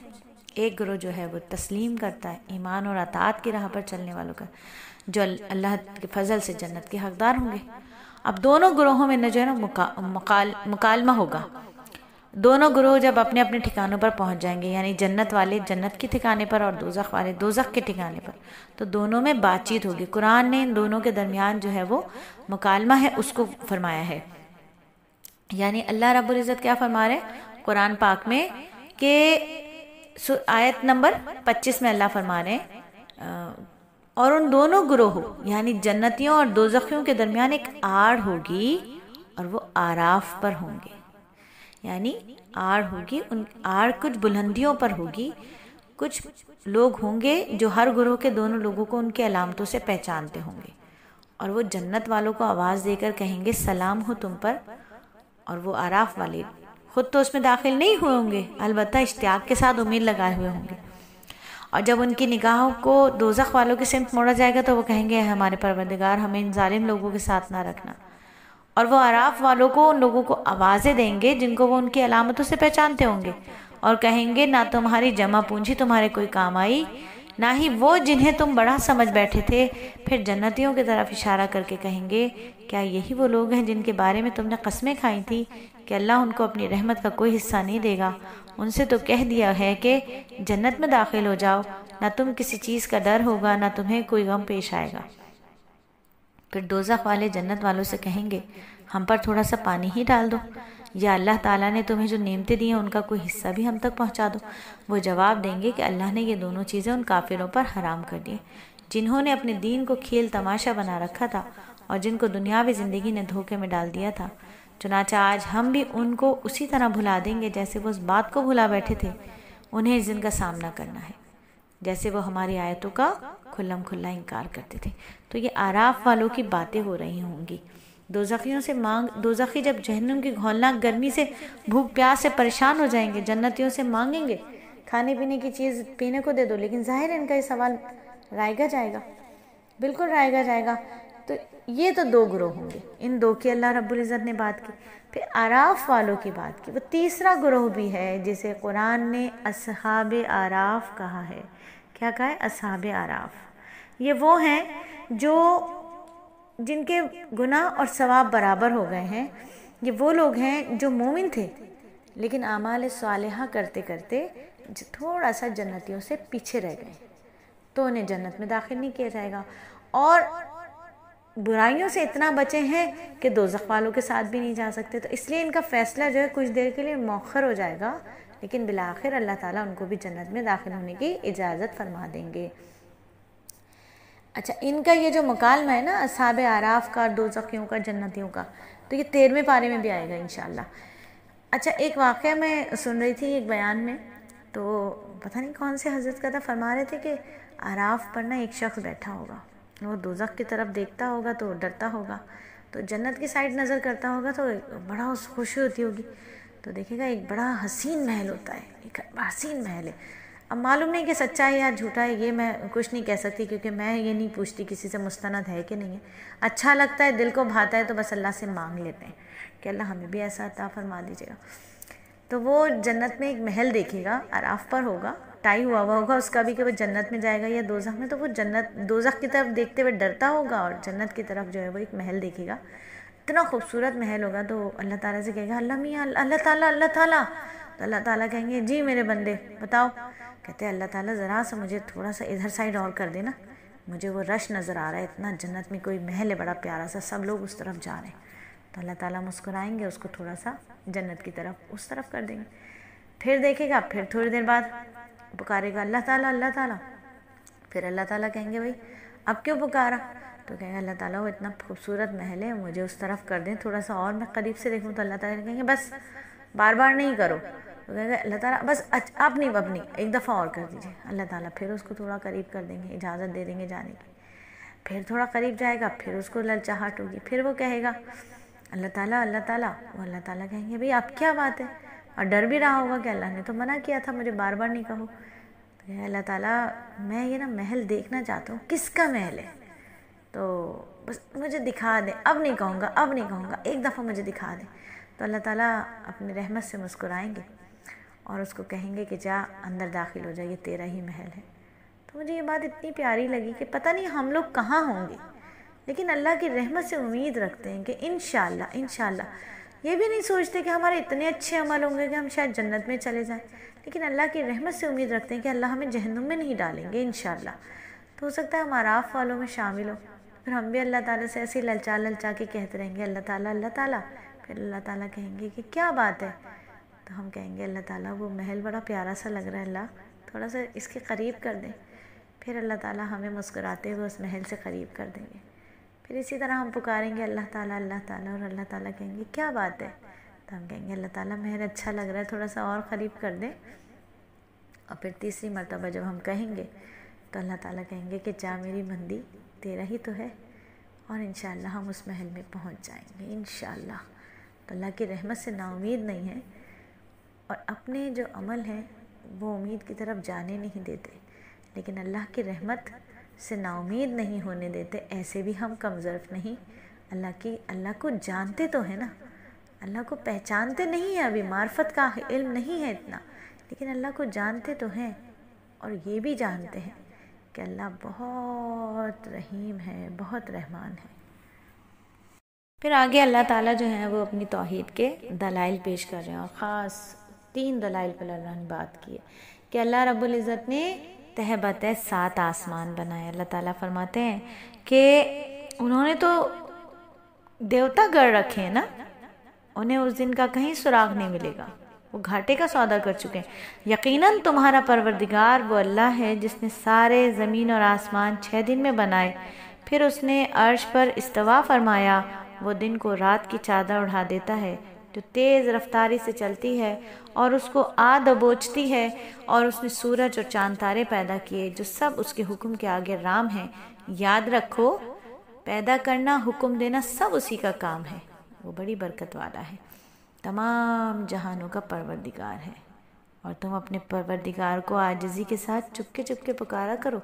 ایک گروہ جو ہے وہ تسلیم کرتا ہے، ایمان اور اطاعت کی راہ پر چلنے والوں کا، جو اللہ کے فضل سے جنت کے حقدار ہوں گے۔ اب دونوں گروہوں میں جو ہے نا مکالمہ ہوگا، دونوں گروہ جب اپنے اپنے ٹھکانوں پر پہنچ جائیں گے، یعنی جنت والے جنت کے ٹھکانے پر اور دوزخ والے دوزخ کے ٹھکانے پر، تو دونوں میں بات چیت ہوگی۔ قرآن نے ان دونوں کے درمیان جو ہے وہ مکالمہ ہے اس کو فرمایا ہے، یعنی اللہ رب العزت کیا فرما رہے ہیں قرآن پاک میں کہ آیت نمبر 25 میں اللہ فرما رہے ہیں اور ان دونوں گروہوں یعنی جنتیوں اور دوزخیوں کے درمیان ایک آڑ ہوگی اور وہ آراف پر ہوں گے، یعنی آڑ ہوگی، ان آڑ کچھ بلندیوں پر ہوگی، کچھ لوگ ہوں گے جو ہر گروہ کے دونوں لوگوں کو ان کی علامتوں سے پہچانتے ہوں گے، اور وہ جنت والوں کو آواز دے کر کہیں گے سلام ہو تم پر، اور وہ آراف والے خود تو اس میں داخل نہیں ہوئے ہوں گے، البتہ اشتیاق کے ساتھ امید لگائے ہوئے ہوں گے، اور جب ان کی نگاہوں کو دوزخ والوں کی سمت موڑا جائے گا تو وہ کہیں گے ہمارے پروردگار ہمیں ان ظالم لوگوں کے ساتھ نہ رکھنا، اور وہ آراف والوں کو ان لوگوں کو آوازیں دیں گے جن کو وہ ان کی علامتوں سے پہچانتے ہوں گے، اور کہیں گے نہ تمہاری جمع پونجی تمہارے کوئی کام آئی، نہ ہی وہ جنہیں تم بڑا سمجھ بیٹھے تھے۔ پھر جنتیوں کی طرف اشارہ کر کے کہیں گے کیا یہی وہ لوگ ہیں جن کے بارے میں تم نے قسمیں کھائی تھی کہ اللہ ان کو اپنی رحمت کا کوئی حصہ نہیں دے گا؟ ان سے تو کہہ دیا ہے کہ جنت میں داخل ہو جاؤ، نہ تم کسی چیز کا ڈر ہوگا، نہ تمہیں کوئی غم پیش آئے گا۔ پھر دوزخ والے جنت والوں سے کہیں گے ہم پر تھوڑا سا پانی ہی ڈال دو، یا اللہ تعالیٰ نے تمہیں جو نعمتیں دی ہیں ان کا کوئی حصہ بھی ہم تک پہنچا دو۔ وہ جواب دیں گے کہ اللہ نے یہ دونوں چیزیں ان کافروں پر حرام کر دی، جنہوں نے اپنے دین کو کھیل تماشا بنا رکھا تھا اور جن کو دنیاوی زندگی نے دھوکے میں ڈال دیا تھا۔ چنانچہ آج ہم بھی ان کو اسی طرح بھلا دیں گے جیسے وہ اس بات کو بھلا بیٹھے تھے، انہیں اس دن کا سامنا کرنا ہے، جیسے وہ ہماری آیتوں کا کھلم کھلا انکار کرتے تھے۔ تو یہ آراف والوں کی باتیں ہو رہی ہوں گی دوزخی جب جہنم کی ہولناک گرمی سے بھوک پیاس سے پریشان ہو جائیں گے، جنتیوں سے مانگیں گے کھانے پینے کی چیز پینے کو دے دو، لیکن ظاہر ان کا یہ سوال رائگا جائے گا، بالکل رائگا جائے گا۔ تو یہ تو دو گروہ ہوں گے، ان دو کی اللہ رب العزت نے بات کی۔ پھر اعراف والوں کی بات کی، وہ تیسرا گروہ بھی ہے جسے قرآن نے اصحاب اعراف کہا ہے۔ کیا کہا ہے؟ اصحاب اعراف۔ یہ وہ ہیں جن کے گناہ اور ثواب برابر ہو گئے ہیں۔ یہ وہ لوگ ہیں جو مومن تھے لیکن اعمال صالحہ کرتے کرتے تھوڑا سا جنتیوں سے پیچھے رہ گئے، تو انہیں جنت میں داخل نہیں کیا جائے گا، اور برائیوں سے اتنا بچے ہیں کہ دوزخ والوں کے ساتھ بھی نہیں جا سکتے، تو اس لیے ان کا فیصلہ جو ہے کچھ دیر کے لیے مؤخر ہو جائے گا، لیکن بالآخر اللہ تعالیٰ ان کو بھی جنت میں داخل ہونے کی اجازت فرما دیں گے۔ اچھا، ان کا یہ جو مکالمہ ہے نا اصحاب اعراف کا، دوزخیوں کا، جنتیوں کا، تو یہ 13ویں پارے میں بھی آئے گا انشاءاللہ۔ اچھا، ایک واقعہ میں سن رہی تھی ایک بیان میں، تو پتہ نہیں کون سے حضرت کا تھا، فرما رہے تھے کہ اعراف پر نا ایک شخص بیٹھا ہوگا، وہ دوزخ کی طرف دیکھتا ہوگا تو ڈرتا ہوگا، تو جنت کی سائڈ نظر کرتا ہوگا تو بڑا خوشی ہوتی ہوگی، تو دیکھے گا ایک بڑا حسین محل ہوتا ہے، ایک حسین محل ہے۔ اب معلوم نہیں کہ سچا ہے یا جھوٹا ہے، یہ میں کچھ نہیں کہہ سکتی، کیونکہ میں یہ نہیں پوچھتی کسی سے مستند ہے کہ نہیں ہے۔ اچھا لگتا ہے، دل کو بھاتا ہے تو بس اللہ سے مانگ لیتے ہیں کہ اللہ ہمیں بھی ایسا عطا فرما دیجیے گا۔ تو وہ جنت میں ایک محل دیکھے گا، اعراف پر ہوگا، ٹائی ہوا ہوگا اس کا بھی کہ وہ جنت میں جائے گا یا دوزخ میں، تو وہ دوزخ کی طرف دیکھتے ہوئے ڈرتا ہوگا اور جنت کی طرف جو ہے وہ ایک محل دیکھے گا، اتنا خوبصورت محل ہوگا، تو اللہ تعالیٰ سے کہے گا اللہ میاں، اللہ تعالیٰ، اللہ تعالیٰ، تو اللہ تعالیٰ کہیں گے جی میرے بندے بتاؤ، کہتے ہیں اللہ تعالیٰ ذرا سا مجھے تھوڑا سا ادھر سائڈ اور کر دینا، مجھے وہ رش نظر آ رہا ہے، اتنا جنت میں کوئی محل ہے بڑا پیارا سا، سب لوگ اس طرف جا رہے ہیں، تو اللہ تعالیٰ مسکرائیں گے، اس کو تھوڑا سا جنت کی طرف اس طرف کر دیں گے، پھر دیکھے گا، پھر تھوڑی دیر بعد پکارے گا اللہ تعالیٰ، اللہ تعالیٰ، پھر اللہ تعالیٰ کہیں گے بھائی اب کیوں پکارا، تو کہیں گے اللہ تعالیٰ وہ اتنا خوبصورت محل ہے، مجھے اس طرف کر دیں تھوڑا سا اور میں قریب سے دیکھوں، تو اللہ تعالیٰ کہیں گے بس بار بار نہیں کرو، تو کہیں گے اللہ تعالیٰ بس اب نہیں ایک دفعہ اور کر دیجیے، اللہ تعالیٰ پھر اس کو تھوڑا قریب کر دیں گے، اجازت دے دیں گے جانے کی، پھر تھوڑا قریب جائے گا، پھر اس کو للچاہٹ ہوگی، پھر وہ کہے گا اللہ تعالیٰ، اللہ تعالیٰ، وہ اللہ تعالیٰ کہیں گے بھئی اب کیا بات ہے، اور ڈر بھی رہا ہوگا کہ اللہ نے تو منع کیا تھا مجھے بار بار نہیں کہو، تو کہے اللہ تعالیٰ میں یہ نا محل دیکھنا چاہتا ہوں، کس کا محل ہے، تو بس مجھے دکھا دیں، اب نہیں کہوں گا، اب نہیں کہوں گا، ایک دفعہ مجھے دکھا دیں، تو اللہ تعالیٰ اپنی رحمت سے مسکرائیں گے اور اس کو کہیں گے کہ جا اندر داخل ہو جا، یہ تیرا ہی محل ہے۔ تو مجھے یہ بات اتنی پیاری لگی کہ پتہ نہیں ہم لوگ کہاں ہوں گے، لیکن اللہ کی رحمت سے امید رکھتے ہیں کہ انشاءاللہ انشاءاللہ، یہ بھی نہیں سوچتے کہ ہمارے اتنے اچھے عمل ہوں گے کہ ہم شاید جنت میں چلے جائیں، لیکن اللہ کی رحمت سے امید رکھتے ہیں کہ اللہ ہمیں جہنم میں نہیں ڈالیں گے انشاءاللہ۔ تو ہو سکتا ہے ہم اعراف والوں میں شامل ہو، پھر ہم بھی اللہ تعالیٰ سے ایسے للچا کے کہتے رہیں گے اللہ تعالیٰ، اللہ تعالیٰ، پھر اللہ تعالیٰ کہیں گے کہ کیا بات ہے، تو ہم کہیں گے اللہ تعالیٰ وہ محل بڑا پیارا سا لگ رہا ہے، اللہ تھوڑا سا اس کے قریب کر دیں، پھر اللہ تعالیٰ ہمیں مسکراتے ہوئے اس محل سے قریب کر دیں گے، پھر اسی طرح ہم پکاریں گے اللہ تعالیٰ، اللہ تعالیٰ، اور اللہ تعالیٰ کہیں گے کیا بات ہے، تو ہم کہیں گے اللہ تعالیٰ محل اچھا لگ رہا ہے، تھوڑا سا اور قریب کر دیں، اور پھر تیسری مرتبہ جب ہم کہیں گے تو اللہ تعالیٰ کہیں گے کہ جا میری بندی تیرا ہی تو ہے، اور انشاءاللہ ہم اس محل میں پہنچ جائیں گے انشاءاللہ۔ تو اللہ کی رحمت سے نا امید نہیں ہے، اور اپنے جو عمل ہیں وہ امید کی طرف جانے نہیں دیتے، لیکن اللہ کی رحمت سے نا امید نہیں ہونے دیتے، ایسے بھی ہم کم ظرف نہیں، اللہ کو جانتے تو ہیں نا، اللہ کو پہچانتے نہیں ہیں، ابھی معرفت کا علم نہیں ہے اتنا، لیکن اللہ کو جانتے تو ہیں، اور یہ بھی جانتے ہیں کہ اللہ بہت رحیم ہے، بہت رحمان ہے۔ پھر آگے اللہ تعالیٰ جو ہیں وہ اپنی توحید کے دلائل پیش کر رہے ہیں، اور خاص 3 دلائل پر اللہ نے بات کی ہے کہ اللہ رب العزت نے تہ بتہ 7 آسمان بنائے۔ اللہ تعالیٰ فرماتے ہیں کہ انہوں نے تو دیوتا گڑھ رکھے ہیں نا، انہیں اس دن کا کہیں سراغ نہیں ملے گا، وہ گھاٹے کا سودا کر چکے ہیں۔ یقیناً تمہارا پروردگار وہ اللہ ہے جس نے سارے زمین اور آسمان 6 دن میں بنائے، پھر اس نے عرش پر استوا فرمایا، وہ دن کو رات کی چادر اڑا دیتا ہے جو تیز رفتاری سے چلتی ہے اور اس کو آ دبوچتی ہے، اور اس نے سورج اور چاند تارے پیدا کیے جو سب اس کے حکم کے آگے رام ہیں۔ یاد رکھو پیدا کرنا، حکم دینا سب اسی کا کام ہے، وہ بڑی برکت والا ہے، تمام جہانوں کا پروردگار ہے، اور تم اپنے پروردگار کو عاجزی کے ساتھ چپکے چپکے پکارا کرو،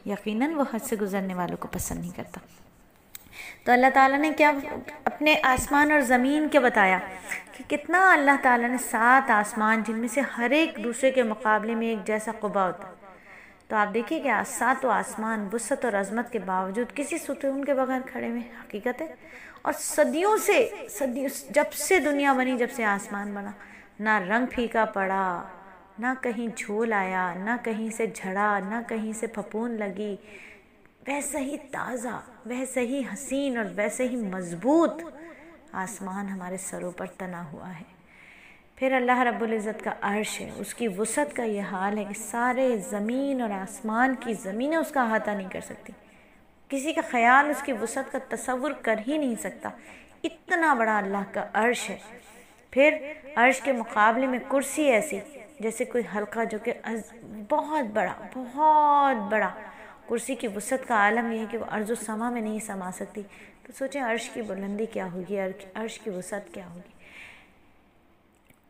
یقیناً وہ حد سے گزرنے والوں کو پسند نہیں کرتا۔ تو اللہ تعالیٰ نے کیا اپنے آسمان اور زمین کے بتایا کہ کتنا اللہ تعالیٰ نے 7 آسمان، جن میں سے ہر ایک دوسرے کے مقابلے میں ایک جیسا قبا ہوتا ہے۔ تو آپ دیکھیے کہ 7 آسمان وسعت اور عظمت کے باوجود کسی ستون کے بغیر کھڑے ہوئے، حقیقت ہے۔ اور صدیوں جب سے دنیا بنی، جب سے آسمان بنا، نہ رنگ پھیکا پڑا، نہ کہیں جھول آیا، نہ کہیں سے جھڑا، نہ کہیں سے پھپھون لگی، ویسے ہی تازہ، ویسے ہی حسین اور ویسے ہی مضبوط آسمان ہمارے سروں پر تنا ہوا ہے۔ پھر اللہ رب العزت کا عرش ہے، اس کی وسعت کا یہ حال ہے کہ سارے زمین اور آسمان کی زمینیں اس کا احاطہ نہیں کر سکتی، کسی کا خیال اس کی وسعت کا تصور کر ہی نہیں سکتا، اتنا بڑا اللہ کا عرش ہے۔ پھر عرش کے مقابلے میں کرسی ایسی جیسے کوئی حلقہ، جو کہ بہت بڑا کرسی کی وسعت کا عالم یہ ہے کہ وہ ارض و سما میں نہیں سما سکتی۔ تو سوچیں عرش کی بلندی کیا ہوگی، عرش کی وسعت کیا ہوگی۔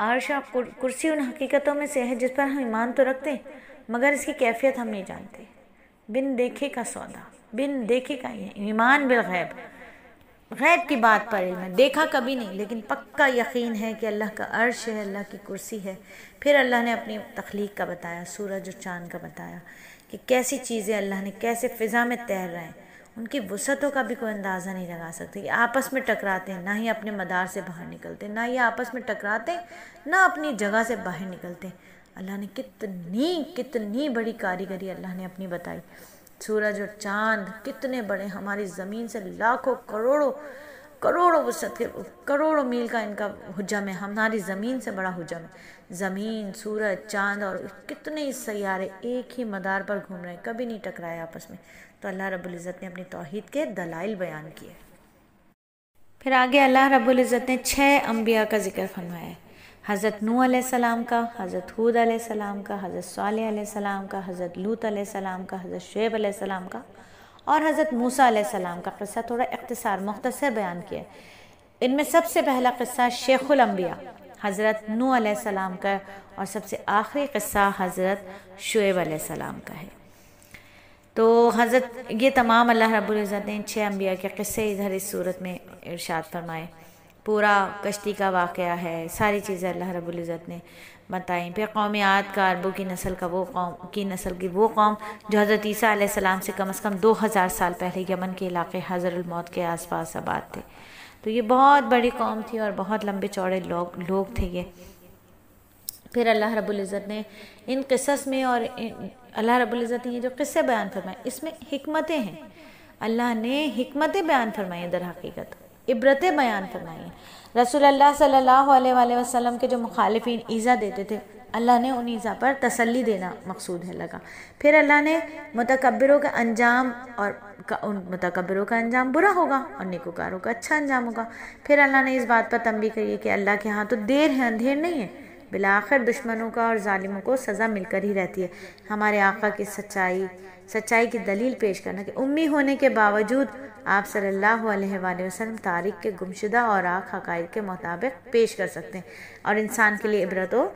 عرش اور کرسی ان حقیقتوں میں سے ہے جس پر ہم ایمان تو رکھتے ہیں، مگر اس کی کیفیت ہم نہیں جانتے۔ بن دیکھے کا سودا، بن دیکھے کا ایمان بالغیب، غیب کی بات پر علم ہے، دیکھا کبھی نہیں، لیکن پکا یقین ہے کہ اللہ کا عرش ہے، اللہ کی کرسی ہے۔ پھر اللہ نے اپنی تخلیق کا بتایا، سورج اور چاند کا بتایا کہ کیسی چیزیں اللہ نے کیسے فضا میں تیر رہے ہیں، ان کی وسعتوں کا بھی کوئی اندازہ نہیں لگا سکتے، کہ آپس میں ٹکراتے ہیں، نہ ہی اپنے مدار سے باہر نکلتے، نہ یہ آپس میں ٹکراتے ہیں، نہ اپنی جگہ سے باہر نکلتے۔ اللہ نے کتنی بڑی کاریگری اللہ نے اپنی بتائی۔ سورج اور چاند کتنے بڑے، ہماری زمین سے لاکھوں کروڑوں وسعت کے، کروڑوں میل کا ان کا حجم ہے، ہماری زمین سے بڑا حجم ہے۔ زمین، سورج، چاند اور کتنے سیارے ایک ہی مدار پر گھوم رہے ہیں، کبھی نہیں ٹکرائے آپس میں۔ تو اللہ رب العزت نے اپنی توحید کے دلائل بیان کیے۔ پھر آگے اللہ رب العزت نے 6 انبیاء کا ذکر فرمایا ہے، حضرت نوح علیہ السلام کا، حضرت ہود علیہ السلام کا، حضرت صالح علیہ السلام کا، حضرت لوط علیہ السلام کا، حضرت شعیب علیہ السلام کا، اور حضرت موسیٰ علیہ السلام کا قصہ تھوڑا مختصر بیان کیا ہے۔ ان میں سب سے پہلا قصہ شیخ الانبیاء حضرت نوح علیہ السلام کا، اور سب سے آخری قصہ حضرت شعیب علیہ السلام کا ہے۔ تو حضرت یہ تمام اللہ رب العزت نے 6 انبیاء کے قصے ادھر اس صورت میں ارشاد فرمائے۔ پورا کشتی کا واقعہ ہے، ساری چیزیں اللہ رب العزت نے بتائیں۔ پھر قوم عاد کا، عربوں کی نسل کی وہ قوم جو حضرت عیسیٰ علیہ السلام سے کم از کم 2000 سال پہلے یمن کے علاقے حضر الموت کے آس پاس آباد تھے۔ تو یہ بہت بڑی قوم تھی اور بہت لمبے چوڑے لوگ تھے یہ۔ پھر اللہ رب العزت نے ان قصص میں، اور اللہ رب العزت نے یہ جو قصے بیان فرمائے، اس میں حکمتیں ہیں، اللہ نے حکمتیں بیان فرمائی ہیں، در حقیقت عبرتیں بیان فرمائی ہیں۔ رسول اللہ صلی اللہ علیہ وآلہ وسلم کے جو مخالفین ایذا دیتے تھے، اللہ نے ان ایذا پر تسلی دینا مقصود ہے لگا۔ پھر اللہ نے متکبروں کا انجام برا ہوگا اور نیکوکاروں کا اچھا انجام ہوگا۔ پھر اللہ نے اس بات پر تنبیہ کی کہ اللہ کے ہاں تو دیر ہے، اندھیر نہیں ہے، بالآخر دشمنوں کا اور ظالموں کو سزا مل کر ہی رہتی ہے۔ ہمارے آقا کی سچائی کی دلیل پیش کرنا کہ امی ہونے کے باوجود آپ صلی اللہ علیہ وآلہ وسلم تاریخ کے گمشدہ اور حقائق کے مطابق پیش کر سکتے ہیں، اور انسان کے لیے عبرت و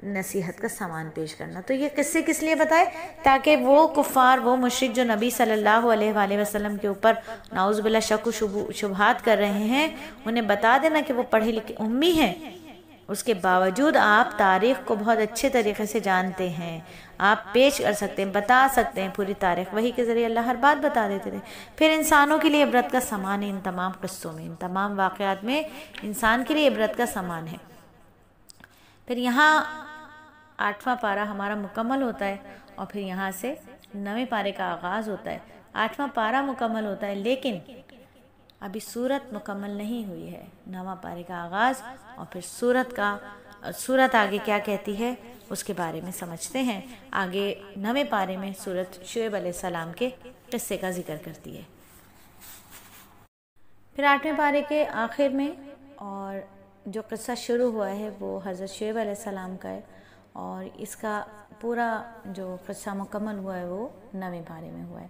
نصیحت کا سامان پیش کرنا۔ تو یہ قصے کس لیے بتائے؟ تاکہ وہ کفار، وہ مشرک جو نبی صلی اللہ علیہ وآلہ وسلم کے اوپر نعوذ باللہ شک و شبہات کر رہے ہیں، انہیں بتا دینا کہ وہ پڑھے لکھے امی ہیں، اس کے باوجود آپ تاریخ کو بہت اچھے طریقے سے جانتے ہیں، آپ پیش کر سکتے ہیں، بتا سکتے ہیں پوری تاریخ، وحی کے ذریعے اللہ ہر بات بتا دیتے تھے۔ پھر انسانوں کے لیے عبرت کا سامان ہے، ان تمام قصوں میں، ان تمام واقعات میں انسان کے لیے عبرت کا سامان ہے۔ پھر یہاں 8واں پارہ ہمارا مکمل ہوتا ہے، اور پھر یہاں سے 9ویں پارے کا آغاز ہوتا ہے۔ 8واں پارہ مکمل ہوتا ہے، لیکن ابھی سورت مکمل نہیں ہوئی ہے۔ 9واں پارے کا آغاز، اور پھر سورت آگے کیا کہتی ہے اس کے بارے میں سمجھتے ہیں۔ آگے 9ویں پارے میں سورت شعیب علیہ السلام کے قصے کا ذکر کرتی ہے۔ پھر 8ویں پارے کے آخر میں اور جو قصہ شروع ہوا ہے وہ حضرت شعیب علیہ السلام کا ہے، اور اس کا پورا جو قصہ مکمل ہوا ہے وہ 9ویں پارے میں ہوا ہے۔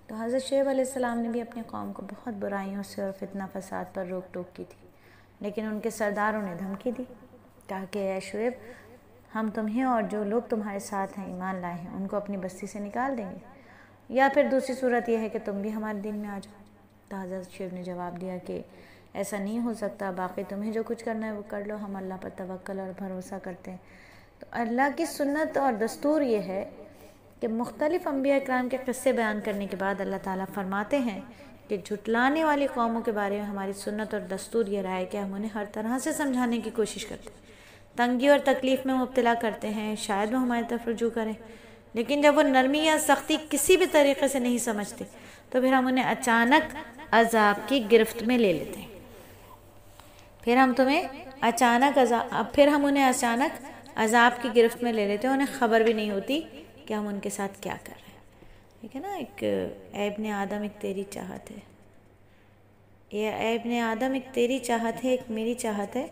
تو حضرت شعیب علیہ السلام نے بھی اپنی قوم کو بہت برائیوں سے اور فتنہ فساد پر روک ٹوک کی تھی، لیکن ان کے سرداروں نے دھمکی دی، کہا کہ اے شعیب، ہم تمہیں اور جو لوگ تمہارے ساتھ ہیں ایمان لائے ہیں ان کو اپنی بستی سے نکال دیں گے، یا پھر دوسری صورت یہ ہے کہ تم بھی ہمارے دین میں آ جاؤ۔ تو حضرت شعیب نے جواب دیا کہ ایسا نہیں ہو سکتا، باقی تمہیں جو کچھ کرنا ہے وہ کر لو، ہم اللہ پر توکل اور بھروسہ کرتے ہیں۔ تو اللہ کی سنت اور دستور یہ ہے کہ مختلف انبیاء اکرام کے قصے بیان کرنے کے بعد اللہ تعالیٰ فرماتے ہیں کہ جھٹلانے والی قوموں کے بارے میں ہماری سنت اور دستور یہ رہا ہے کہ ہم انہیں ہر طرح سے سمجھانے کی کوشش کرتے ہیں، تنگی اور تکلیف میں مبتلا کرتے ہیں، شاید وہ ہماری طرف رجوع کریں، لیکن جب وہ نرمی یا سختی کسی بھی طریقے سے نہیں سمجھتے تو پھر ہم انہیں اچانک عذاب کی گرفت میں لے لیتے ہیں، پھر ہم انہیں اچانک عذاب کی گرفت میں لے لیتے ہیں، انہیں خبر بھی نہیں ہوتی کہ ہم ان کے ساتھ کیا کر رہے ہیں۔ ٹھیک ہے نا، ایک اے ابن آدم ایک تیری چاہت ہے، اے ابن آدم ایک تیری چاہت ہے، ایک میری چاہت ہے،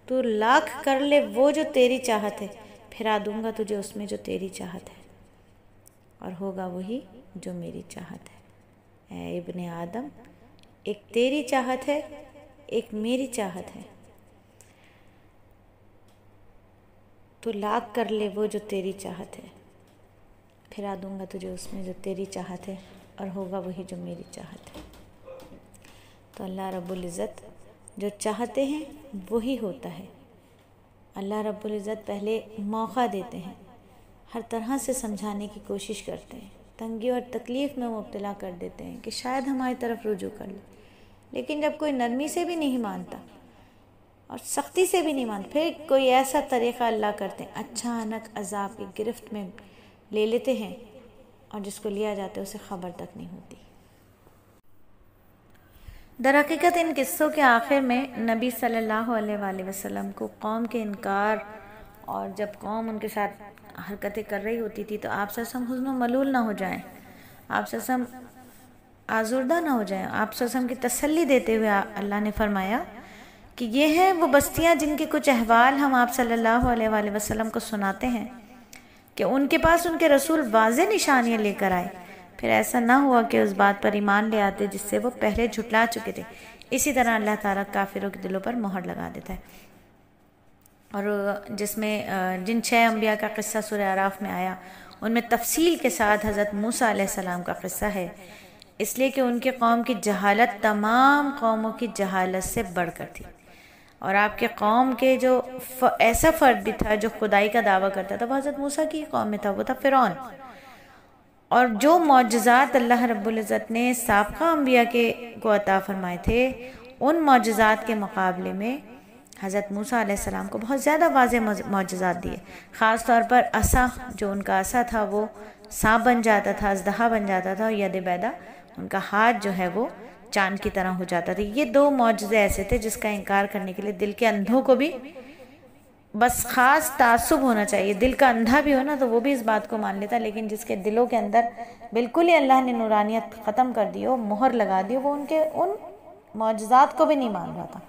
تو لاکھ کر لے وہ جو تیری چاہت ہے، پھرا دوں گا تجھے اس میں جو تیری چاہت ہے، اور ہوگا وہی جو میری چاہت ہے۔ اے ابن آدم ایک تیری چاہت ہے، ایک میری چاہت ہے، تو لاکھ کر لے وہ جو تیری چاہت ہے، پھرا دوں گا تجھے اس میں جو تیری چاہت ہے، اور ہوگا وہی جو میری چاہت ہے۔ تو اللہ رب العزت جو چاہتے ہیں وہی ہوتا ہے۔ اللہ رب العزت پہلے موقع دیتے ہیں، ہر طرح سے سمجھانے کی کوشش کرتے ہیں، تنگی اور تکلیف میں مبتلا کر دیتے ہیں کہ شاید ہماری طرف رجوع کر لے، لیکن جب کوئی نرمی سے بھی نہیں مانتا اور سختی سے بھی نہیں مانتا، پھر کوئی ایسا طریقہ اللہ کرتے ہیں، اچانک عذاب کی گرفت میں لے لیتے ہیں، اور جس کو لیا جاتا ہے اسے خبر تک نہیں ہوتی۔ در حقیقت ان قصوں کے آخر میں نبی صلی اللہ علیہ وآلہ وسلم کو قوم کے انکار، اور جب قوم ان کے ساتھ حرکتیں کر رہی ہوتی تھی تو آپ صلی اللہ علیہ وسلم حزن و ملول نہ ہو جائیں، آپ صلی اللہ علیہ وسلم آزردہ نہ ہو جائیں، آپ صلی اللہ علیہ وسلم کی تسلی دیتے ہوئے اللہ نے فرمایا کہ یہ ہیں وہ بستیاں جن کے کچھ احوال ہم آپ صلی اللہ علیہ وآلہ وسلم کو سناتے ہیں کہ ان کے پاس ان کے رسول واضح نشانیاں لے کر آئے، پھر ایسا نہ ہوا کہ اس بات پر ایمان لے آتے جس سے وہ پہلے جھٹلا چکے تھے۔ اسی طرح اللہ تعالیٰ کافروں کے دلوں پر مہر لگا دیتا ہے، اور جس میں جن 6 انبیاء کا قصہ سورہ اعراف میں آیا ان میں تفصیل کے ساتھ حضرت موسیٰ علیہ السلام کا قصہ ہے، اس لیے کہ ان کے قوم کی جہالت تمام قوموں کی جہالت سے بڑھ کر تھی، اور آپ کے قوم کے جو ایسا فرد بھی تھا جو خدائی کا دعویٰ کرتا تھا وہ حضرت موسیٰ کی قوم میں تھا، وہ تھا فرعون۔ اور جو معجزات اللہ رب العزت نے سابقہ انبیاء کو عطا فرمائے تھے، ان معجزات کے مقابلے میں حضرت موسیٰ علیہ السلام کو بہت زیادہ واضح معجزات دیے، خاص طور پر عصا، جو ان کا عصا تھا وہ سانپ بن جاتا تھا، اژدہا بن جاتا تھا، اور ید بیدا ان کا ہاتھ جو ہے وہ چاند کی طرح ہو جاتا تھا۔ یہ 2 معجزے ایسے تھے جس کا انکار کرنے کے لیے دل کے اندھوں کو بھی بس خاص تعصب ہونا چاہیے، دل کا اندھا بھی ہو نا تو وہ بھی اس بات کو مان لیتا، لیکن جس کے دلوں کے اندر بالکل ہی اللہ نے نورانیت ختم کر دی ہو، مہر لگا دی ہو، وہ ان معجزات کو بھی نہیں مان رہا تھا۔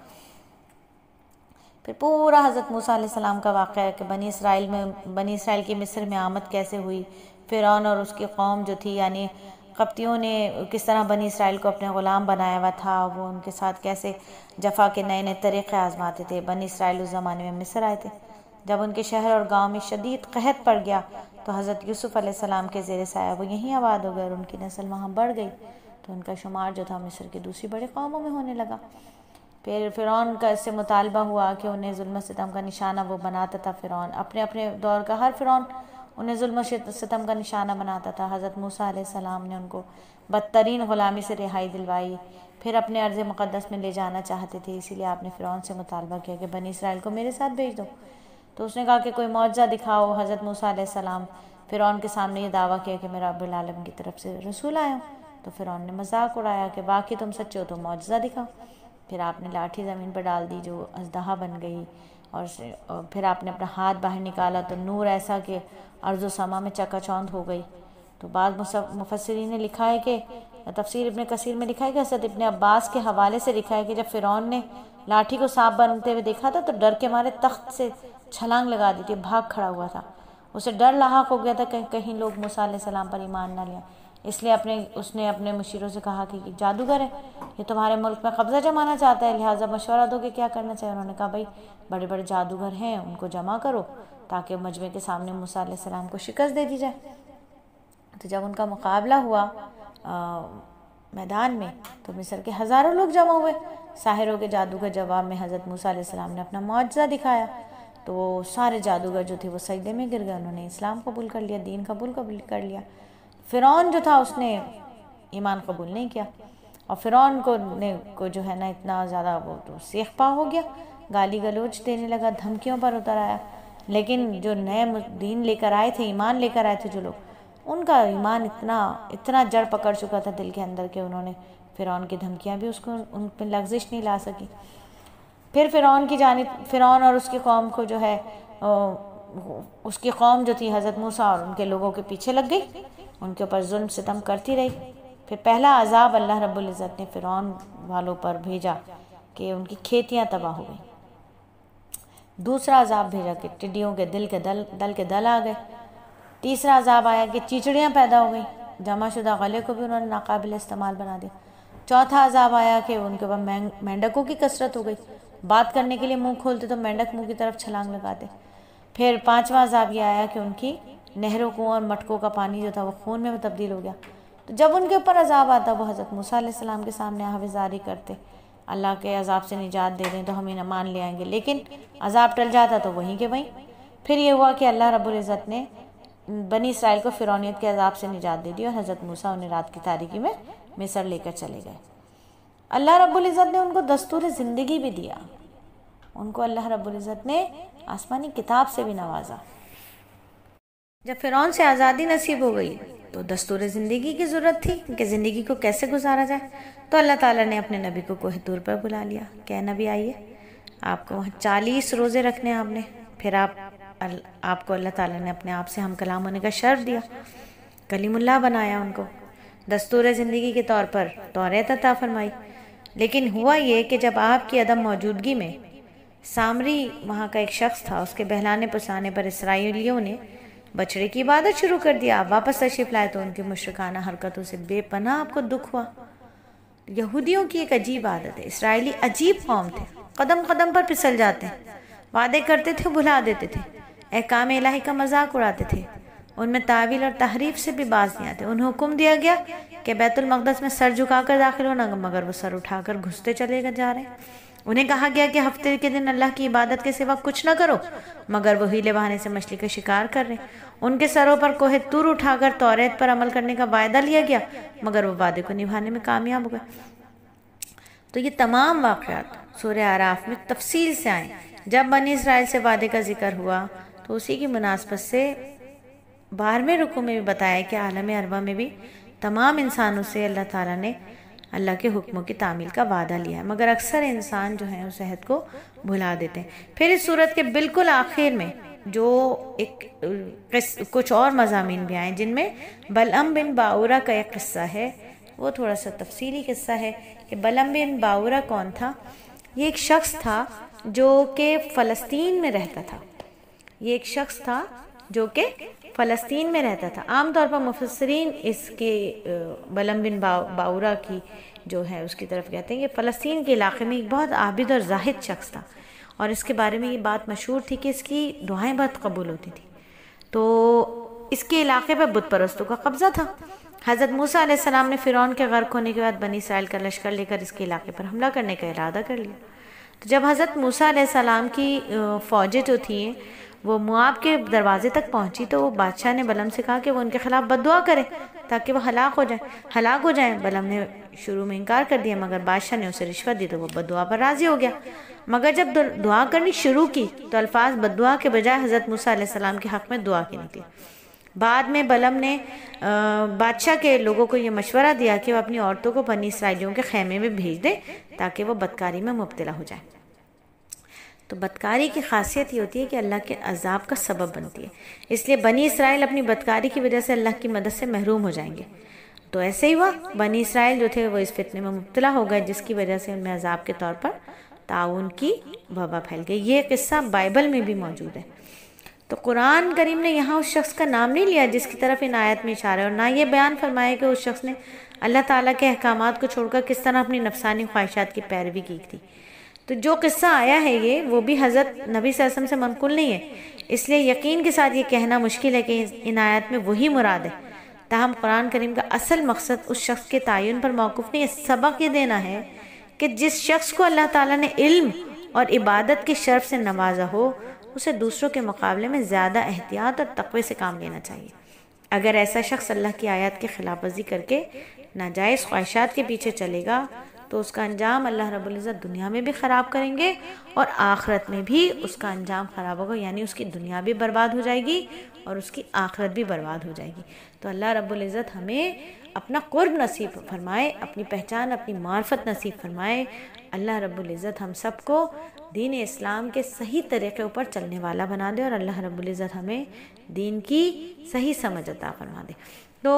پھر پورا حضرت موسیٰ علیہ السلام کا واقعہ ہے کہ بنی اسرائیل کی مصر میں آمد کیسے ہوئی، فرعون اور اس کی قوم جو تھی یعنی قبطیوں نے کس طرح بنی اسرائیل کو اپنے غلام بنایا ہوا تھا، وہ ان کے ساتھ کیسے جفا کے نئے نئے طریقے آزماتے تھے۔ بنی اسرائیل اس زمانے میں مصر آئے تھے، جب ان کے شہر اور گاؤں میں شدید قحط پڑ گیا تو حضرت یوسف علیہ السلام کے زیر سایہ وہ یہیں آباد ہو گئے، اور ان کی نسل وہاں بڑھ گئی، تو ان کا شمار جو تھا مصر کی دوسری بڑی قوموں میں ہونے لگا۔ پھر فرعون کا اس سے مطالبہ ہوا کہ انہیں ظلم و ستم کا نشانہ وہ بناتا تھا، فرعون اپنے دور کا ہر فرعون انہیں ظلم و ستم کا نشانہ بناتا تھا۔ حضرت موسیٰ علیہ السلام نے ان کو بدترین غلامی سے رہائی دلوائی، پھر اپنے ارض مقدس میں لے جانا چاہتے تھے، اسی لیے آپ نے فرعون سے مطالبہ کیا کہ بنی اسرائیل کو میرے ساتھ بھیج دو، تو اس نے کہا کہ کوئی معجزہ دکھاؤ۔ حضرت موسیٰ علیہ السلام فرعون کے سامنے یہ دعویٰ کیا کہ میں رب العالمین کی طرف سے رسول آیا ہوں، تو فرعون نے مذاق اڑایا کہ واقعی تم سچے ہو تو معجزہ دکھاؤ۔ پھر آپ نے لاٹھی زمین پر ڈال دی جو اژدہا بن گئی، اور پھر آپ نے اپنا ہاتھ باہر نکالا تو نور ایسا کہ ارض و سما میں چکا چوندھ ہو گئی۔ تو بعض مفسرین نے لکھا ہے کہ تفسیر ابن کثیر میں لکھا ہے کہ حضرت ابن عباس کے حوالے سے لکھا ہے کہ جب فرعون نے لاٹھی کو سانپ بنتے ہوئے دیکھا تھا تو ڈر کے مارے تخت سے چھلانگ لگا دی تھی، بھاگ کھڑا ہوا تھا، اسے ڈر لاحق ہو گیا تھا کہ کہیں لوگ موسیٰ علیہ السلام پر ایمان نہ لیں، اس لیے اس نے اپنے مشیروں سے کہا کہ جادوگر ہے، یہ تمہارے ملک میں قبضہ جمانا چاہتا ہے، لہٰذا مشورہ دو کہ کیا کرنا چاہیے۔ انہوں نے کہا بھائی بڑے بڑے جادوگر ہیں، ان کو جمع کرو تاکہ مجمع کے سامنے موسیٰ علیہ السلام کو شکست دے دی جائے۔ تو جب ان کا مقابلہ ہوا میدان میں تو مصر کے ہزاروں لوگ جمع ہوئے۔ ساحروں کے جادو کے جواب میں حضرت موسیٰ علیہ السلام نے اپنا معجزہ دکھایا، تو وہ سارے جادوگر جو تھے وہ سجدے میں گر گئے، انہوں نے اسلام قبول کر لیا، دین قبول کر لیا۔ فرعون جو تھا اس نے ایمان قبول نہیں کیا، اور فرعون کو جو ہے نا اتنا زیادہ وہ تو سیخ پا ہو گیا، گالی گلوچ دینے لگا، دھمکیوں پر اتر آیا۔ لیکن جو نئے دین لے کر آئے تھے، ایمان لے کر آئے تھے جو لوگ، ان کا ایمان اتنا جڑ پکڑ چکا تھا دل کے اندر کہ انہوں نے فرعون کی دھمکیاں بھی ان پہ لغزش نہیں لا سکی۔ پھر فرعون اور اس کی قوم کو جو ہے اس کی قوم جو تھی حضرت موسیٰ اور ان کے لوگوں کے پیچھے لگ گئی، ان کے اوپر ظلم ستم کرتی رہی۔ پھر پہلا عذاب اللہ رب العزت نے فرعون والوں پر بھیجا کہ ان کی کھیتیاں تباہ ہو گئیں۔ دوسرا عذاب بھیجا کہ ٹڈیوں کے دل کے دل آ گئے۔ تیسرا عذاب آیا کہ چیچڑیاں پیدا ہو گئیں، جمع شدہ غلے کو بھی انہوں نے ناقابل استعمال بنا دیا۔ چوتھا عذاب آیا کہ ان کے اوپر مینڈکوں کی کثرت ہو گئی، بات کرنے کے لیے منہ کھولتے تو مینڈک منہ کی طرف چھلانگ لگاتے۔ پھر پانچواں عذاب یہ آیا کہ ان کی نہروں کنویں اور مٹکوں کا پانی جو تھا وہ خون میں تبدیل ہو گیا۔ تو جب ان کے اوپر عذاب آتا وہ حضرت موسیٰ علیہ السلام کے سامنے آویزاری کرتے، اللہ کے عذاب سے نجات دے دیں تو ہم انہیں مان لے آئیں گے، لیکن عذاب ٹل جاتا تو وہیں کے وہیں۔ پھر یہ ہوا کہ اللہ رب العزت نے بنی اسرائیل کو فرعونیت کے عذاب سے نجات دے دی اور حضرت موسیٰ انہیں رات کی تاریکی میں مصر لے کر چلے گئے۔ اللہ رب العزت نے ان کو دستور زندگی بھی دیا، ان کو اللہ رب العزت نے آسمانی کتاب سے بھی نوازا۔ جب فرعون سے آزادی نصیب ہو گئی تو دستور زندگی کی ضرورت تھی کہ زندگی کو کیسے گزارا جائے، تو اللہ تعالیٰ نے اپنے نبی کو کوہ طور پر بلا لیا کہ اے نبی آئیے، آپ کو وہاں 40 روزے رکھنے آپ نے، پھر آپ کو اللہ تعالیٰ نے اپنے آپ سے ہم کلام ہونے کا شرف دیا، کلیم اللہ بنایا، ان کو دستور زندگی کے طور پر توریت عطا فرمائی۔ لیکن ہوا یہ کہ جب آپ کی عدم موجودگی میں سامری وہاں کا ایک شخص تھا، اس کے بہلانے پسانے پر اسرائیلیوں نے بچڑے کی عبادت شروع کر دیا۔ آپ واپس تشریف لائے تو ان کی مشرکانہ حرکتوں سے بے پناہ آپ کو دکھ ہوا۔ یہودیوں کی ایک عجیب عادت ہے، اسرائیلی عجیب قوم تھے، قدم قدم پر پھسل جاتے ہیں، وعدے کرتے تھے بھلا دیتے تھے، احکام الہی کا مذاق اڑاتے تھے، ان میں تعویل اور تحریف سے بھی باز نہیں آتے۔ انہیں حکم دیا گیا کہ بیت المقدس میں سر جھکا کر داخل ہونا، مگر وہ سر اٹھا کر گھستے چلے جا رہے ہیں۔ انہیں کہا گیا کہ ہفتے کے دن اللہ کی عبادت کے سوا کچھ نہ کرو، مگر وہ ہیلے بہانے سے مچھلی کا شکار کر رہے ہیں۔ ان کے سروں پر کوہ طور اٹھا کر توریت پر عمل کرنے کا وعدہ لیا گیا، مگر وہ وعدے کو نبھانے میں کامیاب ہو گئے۔ تو یہ تمام واقعات سورہ اعراف میں تفصیل سے آئیں۔ جب بنی اسرائیل سے وعدے کا ذکر ہوا تو اسی کی مناسبت سے 12ویں رکوع میں بھی بتایا کہ عالم ارواح میں بھی تمام انسانوں سے اللہ تعالیٰ نے اللہ کے حکموں کی تعمیل کا وعدہ لیا ہے، مگر اکثر انسان جو ہیں اس عہد کو بھلا دیتے ہیں۔ پھر اس سورت کے بالکل آخر میں جو کچھ اور مضامین بھی آئیں، جن میں بلعم بن باورہ کا ایک قصہ ہے، وہ تھوڑا سا تفصیلی قصہ ہے کہ بلعم بن باورہ کون تھا۔ یہ ایک شخص تھا جو کہ فلسطین میں رہتا تھا، فلسطین میں رہتا تھا۔ عام طور پر مفسرین اس کے بلعم بن باورہ کی جو ہے اس کی طرف کہتے ہیں کہ فلسطین کے علاقے میں ایک بہت عابد اور زاہد شخص تھا، اور اس کے بارے میں یہ بات مشہور تھی کہ اس کی دعائیں بہت قبول ہوتی تھی۔ تو اس کے علاقے پر بت پرستوں کا قبضہ تھا۔ حضرت موسیٰ علیہ السلام نے فرعون کے غرق ہونے کے بعد بنی اسرائیل کا لشکر لے کر اس کے علاقے پر حملہ کرنے کا ارادہ کر لیا۔ تو جب حضرت موسیٰ علیہ السلام کی فوجیں جو تھیں وہ مواب کے دروازے تک پہنچی تو وہ بادشاہ نے بلعم سے کہا کہ وہ ان کے خلاف بد دعا کرے تاکہ وہ ہلاک ہو جائیں۔ بلعم نے شروع میں انکار کر دیا، مگر بادشاہ نے اسے رشوت دی تو وہ بد دعا پر راضی ہو گیا، مگر جب دعا کرنی شروع کی تو الفاظ بد دعا کے بجائے حضرت موسیٰ علیہ السلام کے حق میں دعا کی نکلی۔ بعد میں بلعم نے بادشاہ کے لوگوں کو یہ مشورہ دیا کہ وہ اپنی عورتوں کو بنی اسرائیلیوں کے خیمے میں بھیج دیں تاکہ وہ بدکاری میں مبتلا ہو جائیں۔ تو بدکاری کی خاصیت یہ ہوتی ہے کہ اللہ کے عذاب کا سبب بنتی ہے، اس لیے بنی اسرائیل اپنی بدکاری کی وجہ سے اللہ کی مدد سے محروم ہو جائیں گے۔ تو ایسے ہی ہوا، بنی اسرائیل جو تھے وہ اس فتنے میں مبتلا ہو گئے، جس کی وجہ سے ان میں عذاب کے طور پر طاعون کی وبا پھیل گئی۔ یہ قصہ بائبل میں بھی موجود ہے۔ تو قرآن کریم نے یہاں اس شخص کا نام نہیں لیا جس کی طرف ان آیت میں اشارہ ہے، اور نہ یہ بیان فرمایا کہ اس شخص نے اللہ تعالیٰ کے احکامات کو چھوڑ کر کس طرح اپنی نفسانی خواہشات کی پیروی کی تھی۔ تو جو قصہ آیا ہے وہ بھی حضرت نبی صلی اللہ علیہ وسلم سے منقول نہیں ہے، اس لیے یقین کے ساتھ یہ کہنا مشکل ہے کہ ان آیات میں وہی مراد ہے۔ تاہم قرآن کریم کا اصل مقصد اس شخص کے تعین پر موقف نہیں ہے، سبق یہ دینا ہے کہ جس شخص کو اللہ تعالیٰ نے علم اور عبادت کے شرف سے نوازا ہو، اسے دوسروں کے مقابلے میں زیادہ احتیاط اور تقوی سے کام لینا چاہیے۔ اگر ایسا شخص اللہ کی آیات کی خلاف ورزی کر کے ناجائز خواہشات کے پیچھے چلے گا تو اس کا انجام اللہ رب العزت دنیا میں بھی خراب کریں گے اور آخرت میں بھی اس کا انجام خراب ہوگا، یعنی اس کی دنیا بھی برباد ہو جائے گی اور اس کی آخرت بھی برباد ہو جائے گی۔ تو اللہ رب العزت ہمیں اپنا قرب نصیب فرمائے، اپنی پہچان، اپنی معرفت نصیب فرمائے۔ اللہ رب العزت ہم سب کو دین اسلام کے صحیح طریقے اوپر چلنے والا بنا دے، اور اللہ رب العزت ہمیں دین کی صحیح سمجھ عطا فرما دے۔ تو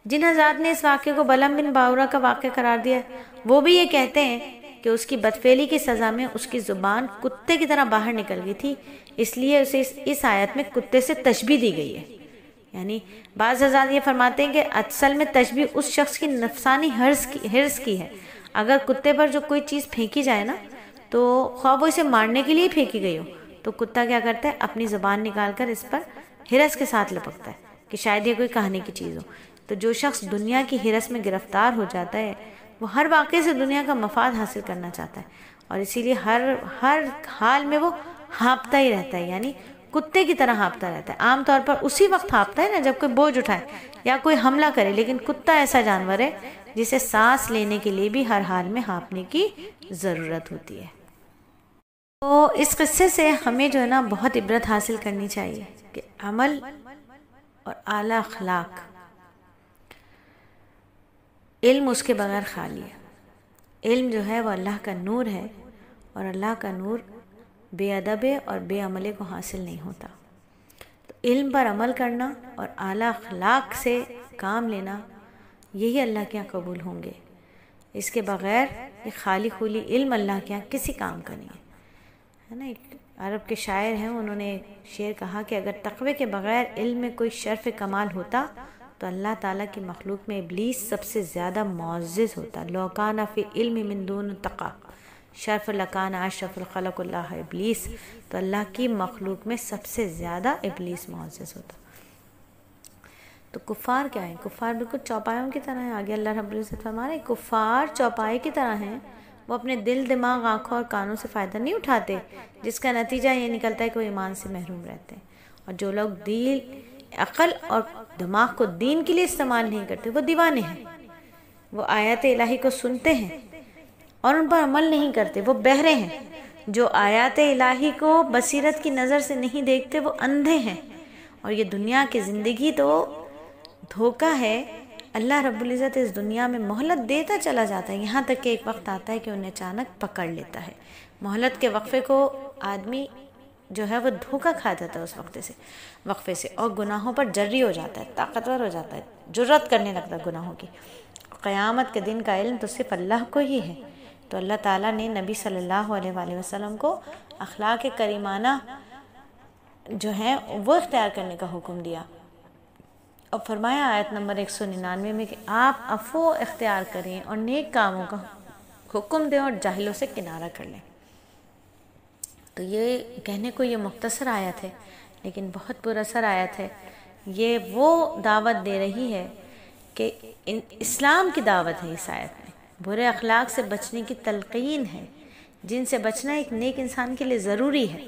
جن حضرات نے اس واقعے کو بلعم بن باورہ کا واقعہ قرار دیا وہ بھی یہ کہتے ہیں کہ اس کی بدفعلی کی سزا میں اس کی زبان کتے کی طرح باہر نکل گئی تھی، اس لیے اسے اس آیت میں کتے سے تشبیہ دی گئی ہے۔ یعنی بعض حضرات یہ فرماتے ہیں کہ اصل میں تشبیہ اس شخص کی نفسانی حرص کی ہے۔ اگر کتے پر جو کوئی چیز پھینکی جائے نا تو خواہ وہ اسے مارنے کے لیے پھینکی گئی ہو تو کتا کیا کرتا ہے، اپنی زبان نکال کر اس پر حرص کے ساتھ لپکتا ہے کہ شاید یہ کوئی کہانی کی چیز ہو۔ تو جو شخص دنیا کی حرص میں گرفتار ہو جاتا ہے وہ ہر واقعے سے دنیا کا مفاد حاصل کرنا چاہتا ہے، اور اسی لیے ہر حال میں وہ ہانپتا ہی رہتا ہے، یعنی کتے کی طرح ہانپتا رہتا ہے۔ عام طور پر اسی وقت ہانپتا ہے نا جب کوئی بوجھ اٹھائے یا کوئی حملہ کرے، لیکن کتا ایسا جانور ہے جسے سانس لینے کے لیے بھی ہر حال میں ہانپنے کی ضرورت ہوتی ہے۔ تو اس قصے سے ہمیں جو ہے نا بہت عبرت حاصل کرنی چاہیے کہ عمل اور اعلیٰ اخلاق، علم اس کے بغیر خالی ہے۔ علم جو ہے وہ اللہ کا نور ہے، اور اللہ کا نور بے ادب اور بے عملے کو حاصل نہیں ہوتا۔ تو علم پر عمل کرنا اور اعلیٰ اخلاق سے کام لینا، یہی اللہ کے یہاں قبول ہوں گے۔ اس کے بغیر یہ خالی خولی علم اللہ کے یہاں کسی کام کا نہیں ہے نا۔ ایک عرب کے شاعر ہیں، انہوں نے شعر کہا کہ اگر تقوی کے بغیر علم میں کوئی شرف کمال ہوتا تو اللہ تعالیٰ کی مخلوق میں ابلیس سب سے زیادہ معزز ہوتا۔ لو کان فی علم من دون تقا شرف لکان اشرف الخلق اللہ ابلیس، تو اللہ کی مخلوق میں سب سے زیادہ ابلیس معزز ہوتا۔ تو کفار کیا ہیں؟ کفار بالکل چوپایوں کی طرح ہیں۔ آگے اللہ رب العزت فرما رہے ہیں کفار چوپائے کی طرح ہیں، وہ اپنے دل، دماغ، آنکھوں اور کانوں سے فائدہ نہیں اٹھاتے، جس کا نتیجہ یہ نکلتا ہے کہ وہ ایمان سے محروم رہتے ہیں۔ اور جو لوگ دل، عقل اور دماغ کو دین کے لیے استعمال نہیں کرتے وہ دیوانے ہیں۔ وہ آیات الہی کو سنتے ہیں اور ان پر عمل نہیں کرتے، وہ بہرے ہیں۔ جو آیات الہی کو بصیرت کی نظر سے نہیں دیکھتے وہ اندھے ہیں۔ اور یہ دنیا کی زندگی تو دھوکہ ہے۔ اللہ رب العزت اس دنیا میں مہلت دیتا چلا جاتا ہے، یہاں تک کہ ایک وقت آتا ہے کہ انہیں اچانک پکڑ لیتا ہے۔ مہلت کے وقفے کو آدمی جو ہے وہ دھوکہ کھا جاتا ہے اس وقفے سے، اور گناہوں پر جری ہو جاتا ہے، طاقتور ہو جاتا ہے، جرأت کرنے لگتا ہے گناہوں کی۔ قیامت کے دن کا علم تو صرف اللہ کو ہی ہے۔ تو اللہ تعالیٰ نے نبی صلی اللہ علیہ وآلہ وسلم کو اخلاق کریمانہ جو ہیں وہ اختیار کرنے کا حکم دیا، اور فرمایا آیت نمبر 199 میں کہ آپ عفو اختیار کریں اور نیک کاموں کا حکم دیں اور جاہلوں سے کنارہ کر لیں۔ تو یہ کہنے کو یہ مختصر آیت ہے لیکن بہت پر اثر آیت ہے۔ یہ وہ دعوت دے رہی ہے کہ اسلام کی دعوت ہے اس آیت میں، برے اخلاق سے بچنے کی تلقین ہے، جن سے بچنا ایک نیک انسان کے لیے ضروری ہے۔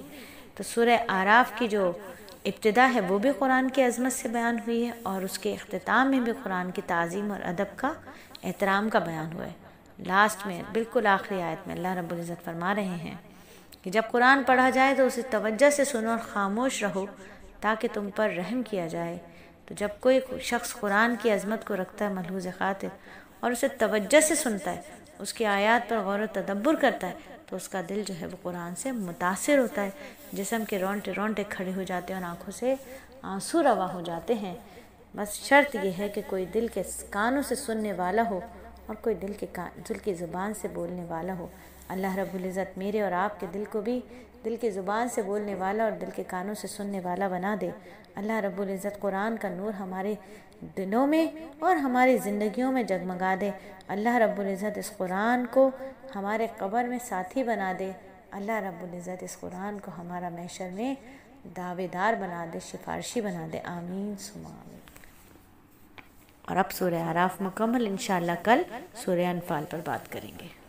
تو سورہ اعراف کی جو ابتدا ہے وہ بھی قرآن کی عظمت سے بیان ہوئی ہے، اور اس کے اختتام میں بھی قرآن کی تعظیم اور ادب کا، احترام کا بیان ہوا ہے۔ لاسٹ میں بالکل آخری آیت میں اللہ رب العزت فرما رہے ہیں کہ جب قرآن پڑھا جائے تو اسے توجہ سے سنو اور خاموش رہو تاکہ تم پر رحم کیا جائے۔ تو جب کوئی شخص قرآن کی عظمت کو رکھتا ہے ملحوظ خاطر اور اسے توجہ سے سنتا ہے، اس کی آیات پر غور و تدبر کرتا ہے، تو اس کا دل جو ہے وہ قرآن سے متاثر ہوتا ہے، جسم کے رونٹے رونٹے کھڑے ہو جاتے ہیں اور آنکھوں سے آنسو رواں ہو جاتے ہیں۔ بس شرط یہ ہے کہ کوئی دل کے کانوں سے سننے والا ہو اور کوئی دل کی زبان سے بولنے والا ہو، اللہ رب العزت میرے اور آپ کے دل کو بھی دل کی زبان سے بولنے والا اور دل کے کانوں سے سننے والا بنا دے۔ اللہ رب العزت قرآن کا نور ہمارے دلوں میں اور ہماری زندگیوں میں جگمگا دے۔ اللہ رب العزت اس قرآن کو ہمارے قبر میں ساتھی بنا دے۔ اللہ رب العزت اس قرآن کو ہمارا محشر میں دعوے دار بنا دے، سفارشی بنا دے، آمین ثم آمین۔ اور اب سورہ اعراف مکمل، انشاءاللہ کل سورہ انفال پر بات کریں گے۔